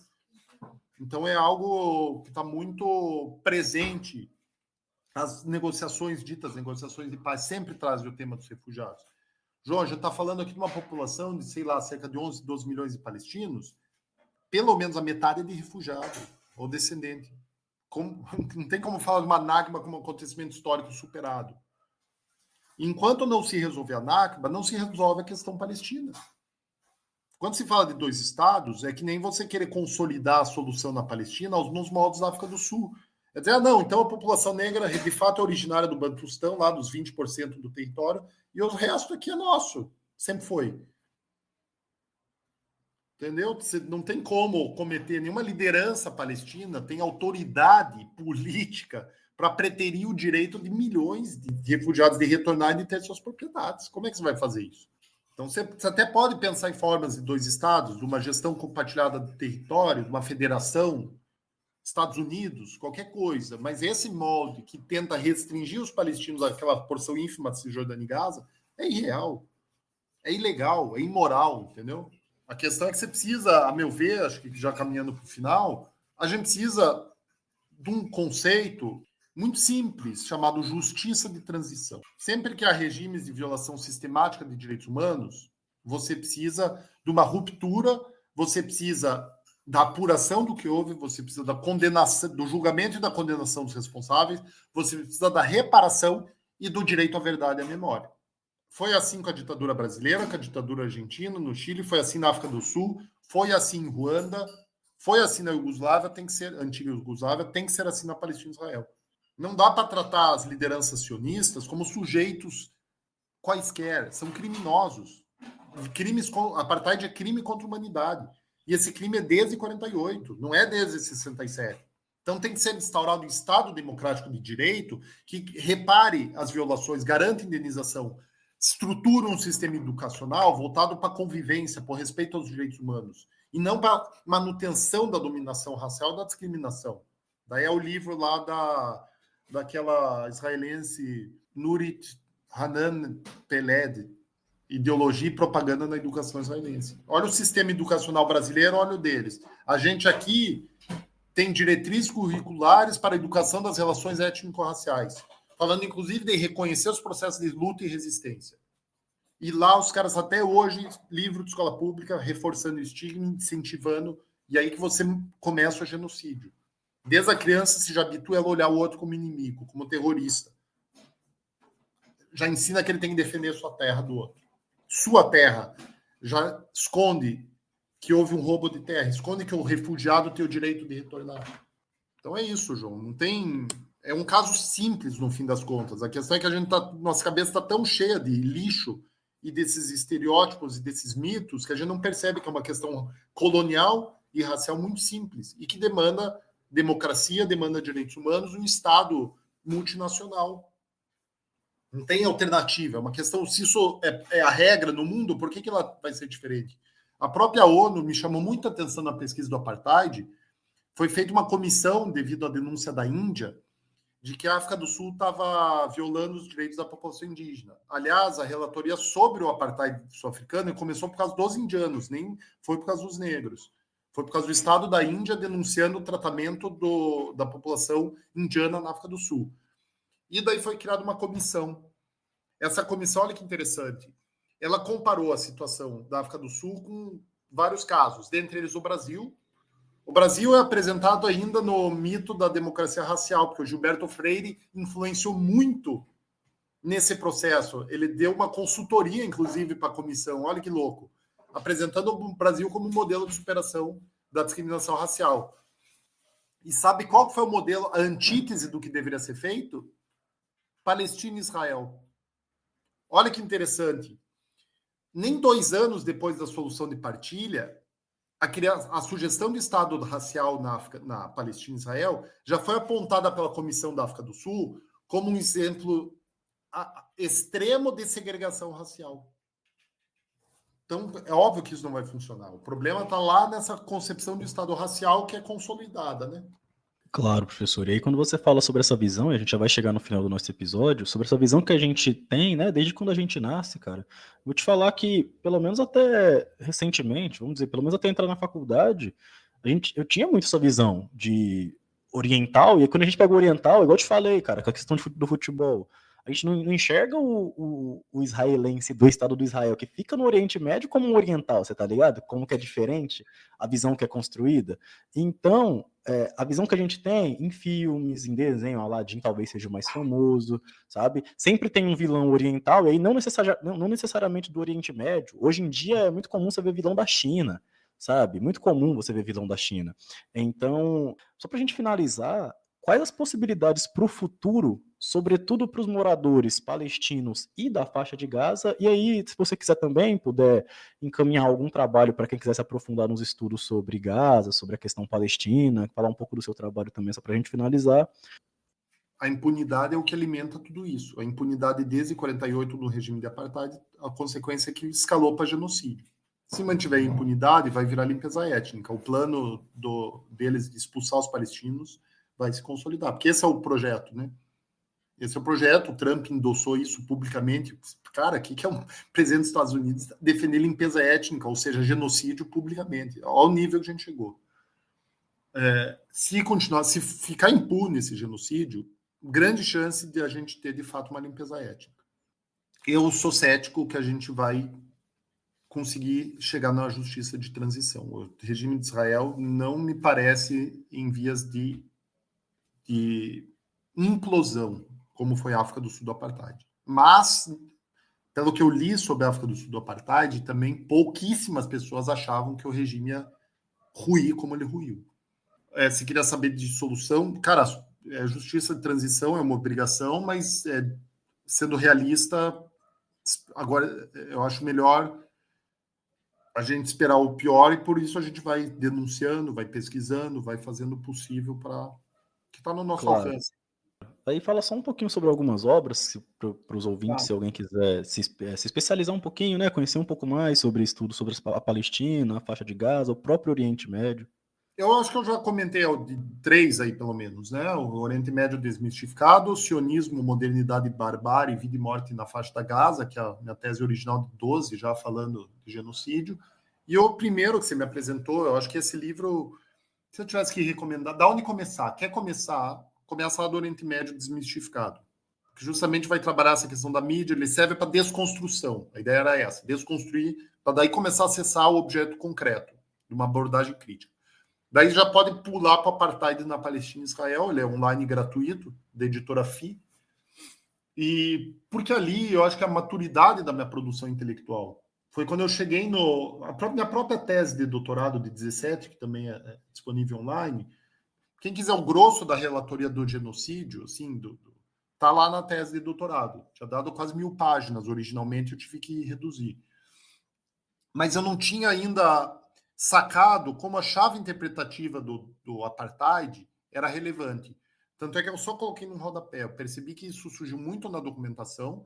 Então é algo que está muito presente. As negociações de paz sempre trazem o tema dos refugiados. João, já está falando aqui de uma população de, sei lá, cerca de 11, 12 milhões de palestinos, pelo menos a metade é de refugiado ou descendente. Não tem como falar de uma Nakba como um acontecimento histórico superado. Enquanto não se resolver a Nakba, não se resolve a questão palestina. Quando se fala de dois estados, é que nem você querer consolidar a solução na Palestina nos moldes da África do Sul. É dizer, não, então a população negra de fato é originária do Bantustão, lá dos 20% do território, e o resto aqui é nosso. Sempre foi. Entendeu? Você não tem como cometer nenhuma liderança palestina, tem autoridade política para preterir o direito de milhões de refugiados de retornar e de ter suas propriedades. Como é que você vai fazer isso? Então, você até pode pensar em formas de dois estados, de uma gestão compartilhada do território, de uma federação, Estados Unidos, qualquer coisa, mas esse molde que tenta restringir os palestinos àquela porção ínfima de Cisjordânia e Gaza é irreal, é ilegal, é imoral, entendeu? A questão é que você precisa, a meu ver, acho que já caminhando para o final, a gente precisa de um conceito muito simples, chamado justiça de transição. Sempre que há regimes de violação sistemática de direitos humanos, você precisa de uma ruptura, você precisa da apuração do que houve, você precisa da condenação, do julgamento e da condenação dos responsáveis, você precisa da reparação e do direito à verdade e à memória. Foi assim com a ditadura brasileira, com a ditadura argentina, no Chile, foi assim na África do Sul, foi assim em Ruanda, foi assim na Iugoslávia, tem que ser, antiga Iugoslávia, tem que ser assim na Palestina e Israel. Não dá para tratar as lideranças sionistas como sujeitos quaisquer, são criminosos. Apartheid é crime contra a humanidade. E esse crime é desde 48, não é desde 67. Então tem que ser instaurado um Estado democrático de direito que repare as violações, garanta indenização, estrutura um sistema educacional voltado para a convivência, por respeito aos direitos humanos, e não para manutenção da dominação racial, da discriminação. Daí é o livro lá daquela israelense Nurit Hanan Peled, Ideologia e Propaganda na Educação Israelense. Olha o sistema educacional brasileiro, olha o deles. A gente aqui tem diretrizes curriculares para a educação das relações étnico-raciais, falando inclusive de reconhecer os processos de luta e resistência. E lá os caras até hoje, livro de escola pública, reforçando o estigma, incentivando, e aí que você começa o genocídio. Desde a criança se já habitua a olhar o outro como inimigo, como terrorista. Já ensina que ele tem que defender sua terra do outro. Sua terra já esconde que houve um roubo de terra, esconde que o refugiado tem o direito de retornar. Então é isso, João. Não tem... É um caso simples, no fim das contas. A questão é que nossa cabeça está tão cheia de lixo e desses estereótipos e desses mitos que a gente não percebe que é uma questão colonial e racial muito simples e que demanda democracia, demanda direitos humanos, um Estado multinacional. Não tem alternativa. É uma questão, se isso é a regra no mundo, por que ela vai ser diferente? A própria ONU me chamou muita atenção na pesquisa do apartheid. Foi feita uma comissão, devido à denúncia da Índia, de que a África do Sul estava violando os direitos da população indígena. Aliás, a relatoria sobre o apartheid sul-africano começou por causa dos indianos, nem foi por causa dos negros. Foi por causa do Estado da Índia denunciando o tratamento da população indiana na África do Sul. E daí foi criada uma comissão. Essa comissão, olha que interessante, ela comparou a situação da África do Sul com vários casos, dentre eles o Brasil. O Brasil é apresentado ainda no mito da democracia racial, porque o Gilberto Freire influenciou muito nesse processo. Ele deu uma consultoria, inclusive, para a comissão. Olha que louco. Apresentando o Brasil como modelo de superação da discriminação racial. E sabe qual foi o modelo, a antítese do que deveria ser feito? Palestina e Israel. Olha que interessante. Nem 2 anos depois da solução de partilha, a sugestão de Estado racial na Palestina e Israel já foi apontada pela Comissão da África do Sul como um exemplo extremo de segregação racial. Então, é óbvio que isso não vai funcionar. O problema está lá nessa concepção de Estado racial que é consolidada, né? Claro, professor. E aí, quando você fala sobre essa visão, e a gente já vai chegar no final do nosso episódio, sobre essa visão que a gente tem, né, desde quando a gente nasce, cara, vou te falar que, pelo menos até recentemente, vamos dizer, pelo menos até entrar na faculdade, eu tinha muito essa visão de oriental, e aí quando a gente pega o oriental, igual eu te falei, cara, com a questão do futebol, a gente não enxerga o israelense do Estado do Israel, que fica no Oriente Médio, como um oriental, você tá ligado? Como que é diferente a visão que é construída. Então, a visão que a gente tem em filmes, em desenho, Aladdin talvez seja o mais famoso, sabe? Sempre tem um vilão oriental, e aí não necessariamente do Oriente Médio. Hoje em dia é muito comum você ver vilão da China, sabe? Muito comum você ver vilão da China. Então, só pra gente finalizar, quais as possibilidades para o futuro, sobretudo para os moradores palestinos e da faixa de Gaza? E aí, se você quiser também, puder encaminhar algum trabalho para quem quiser se aprofundar nos estudos sobre Gaza, sobre a questão palestina, falar um pouco do seu trabalho também, só para a gente finalizar. A impunidade é o que alimenta tudo isso. A impunidade desde 48 no regime de apartheid, a consequência é que escalou para genocídio. Se mantiver impunidade, vai virar limpeza étnica. O plano deles de expulsar os palestinos vai se consolidar, porque esse é o projeto, né? Esse é o projeto, o Trump endossou isso publicamente. Cara, o que é um presidente dos Estados Unidos defender limpeza étnica, ou seja, genocídio publicamente? Olha o nível que a gente chegou. Se ficar impune esse genocídio, grande chance de a gente ter, de fato, uma limpeza étnica. Eu sou cético que a gente vai conseguir chegar na justiça de transição. O regime de Israel não me parece em vias de implosão, como foi a África do Sul do Apartheid. Mas, pelo que eu li sobre a África do Sul do Apartheid, também pouquíssimas pessoas achavam que o regime ia ruir como ele ruiu. Se queria saber de solução, cara, a justiça de transição é uma obrigação, mas sendo realista, agora eu acho melhor a gente esperar o pior, e por isso a gente vai denunciando, vai pesquisando, vai fazendo o possível para que está no nosso alcance. Aí fala só um pouquinho sobre algumas obras, para os ouvintes, se alguém quiser se especializar um pouquinho, né, conhecer um pouco mais sobre estudo sobre a Palestina, a faixa de Gaza, o próprio Oriente Médio. Eu acho que eu já comentei de 3 aí, pelo menos, né? O Oriente Médio desmistificado, o sionismo, modernidade e barbárie, vida e morte na faixa da Gaza, que é a minha tese original de 12, já falando de genocídio. E o primeiro que você me apresentou, eu acho que esse livro, se eu tivesse que recomendar, da onde começar? Quer começar do Oriente Médio desmistificado. Que justamente vai trabalhar essa questão da mídia, ele serve para desconstrução. A ideia era essa, desconstruir, para daí começar a acessar o objeto concreto, de uma abordagem crítica. Daí já pode pular para o Apartheid na Palestina e Israel, ele é online gratuito, da editora FI. E porque ali eu acho que a maturidade da minha produção intelectual foi quando eu cheguei minha própria tese de doutorado de 17, que também é disponível online, Quem quiser o grosso da relatoria do genocídio, assim, tá lá na tese de doutorado. Tinha dado quase 1000 páginas originalmente, eu tive que reduzir. Mas eu não tinha ainda sacado como a chave interpretativa do apartheid era relevante. Tanto é que eu só coloquei num rodapé. Eu percebi que isso surgiu muito na documentação,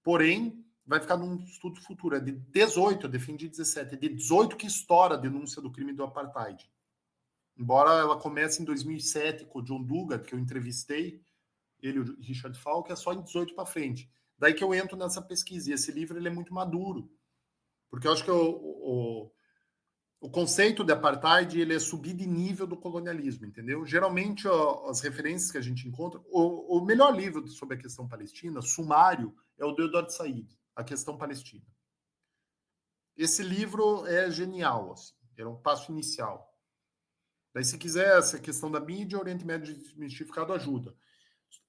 porém, vai ficar num estudo futuro. É de 18, eu defendi 17. É de 18 que estoura a denúncia do crime do apartheid. Embora ela comece em 2007 com o John Dugard, que eu entrevistei, ele e o Richard Falk, é só em 18 para frente. Daí que eu entro nessa pesquisa. E esse livro ele é muito maduro. Porque eu acho que o conceito de apartheid ele é subir de nível do colonialismo, entendeu? Geralmente, as referências que a gente encontra... O melhor livro sobre a questão palestina, sumário, é o do Edward Said, A Questão Palestina. Esse livro é genial, assim, era um passo inicial. Daí, se quiser, essa questão da mídia, Oriente Médio Desmistificado ajuda.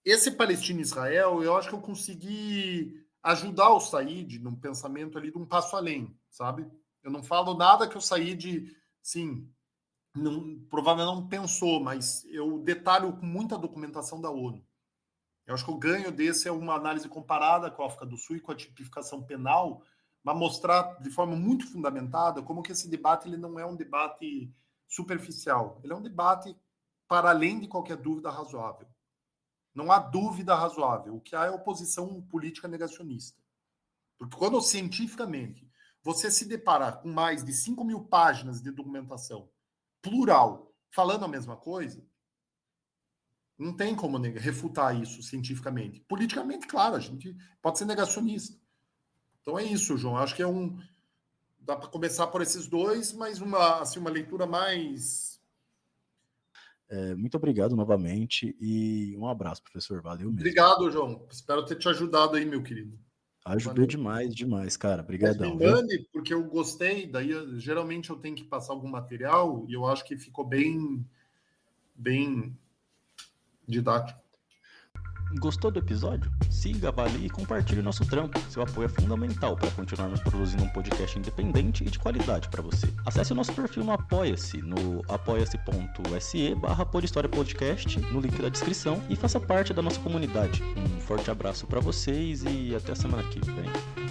Esse Palestina e Israel, eu acho que eu consegui ajudar o Said num pensamento ali de um passo além, sabe? Eu não falo nada que o Said, sim, provavelmente não pensou, mas eu detalho com muita documentação da ONU. Eu acho que o ganho desse é uma análise comparada com a África do Sul e com a tipificação penal, mas mostrar de forma muito fundamentada como que esse debate ele não é um debate superficial. Ele é um debate para além de qualquer dúvida razoável. Não há dúvida razoável. O que há é oposição política negacionista. Porque quando cientificamente você se deparar com mais de 5.000 páginas de documentação plural falando a mesma coisa, não tem como refutar isso cientificamente. Politicamente, claro, a gente pode ser negacionista. Então é isso, João. Acho que dá para começar por esses dois, mas uma leitura mais... Muito obrigado novamente e um abraço, professor. Valeu mesmo. Obrigado, João. Espero ter te ajudado aí, meu querido. Ajudou demais, cara. Obrigadão. Mas me mande, porque eu gostei. Daí, geralmente, eu tenho que passar algum material e eu acho que ficou bem didático. Gostou do episódio? Siga, avalie e compartilhe o nosso trampo. Seu apoio é fundamental para continuarmos produzindo um podcast independente e de qualidade para você. Acesse o nosso perfil no Apoia-se, no apoia-se.se/podhistoriapodcast, no link da descrição, e faça parte da nossa comunidade. Um forte abraço para vocês e até a semana que vem.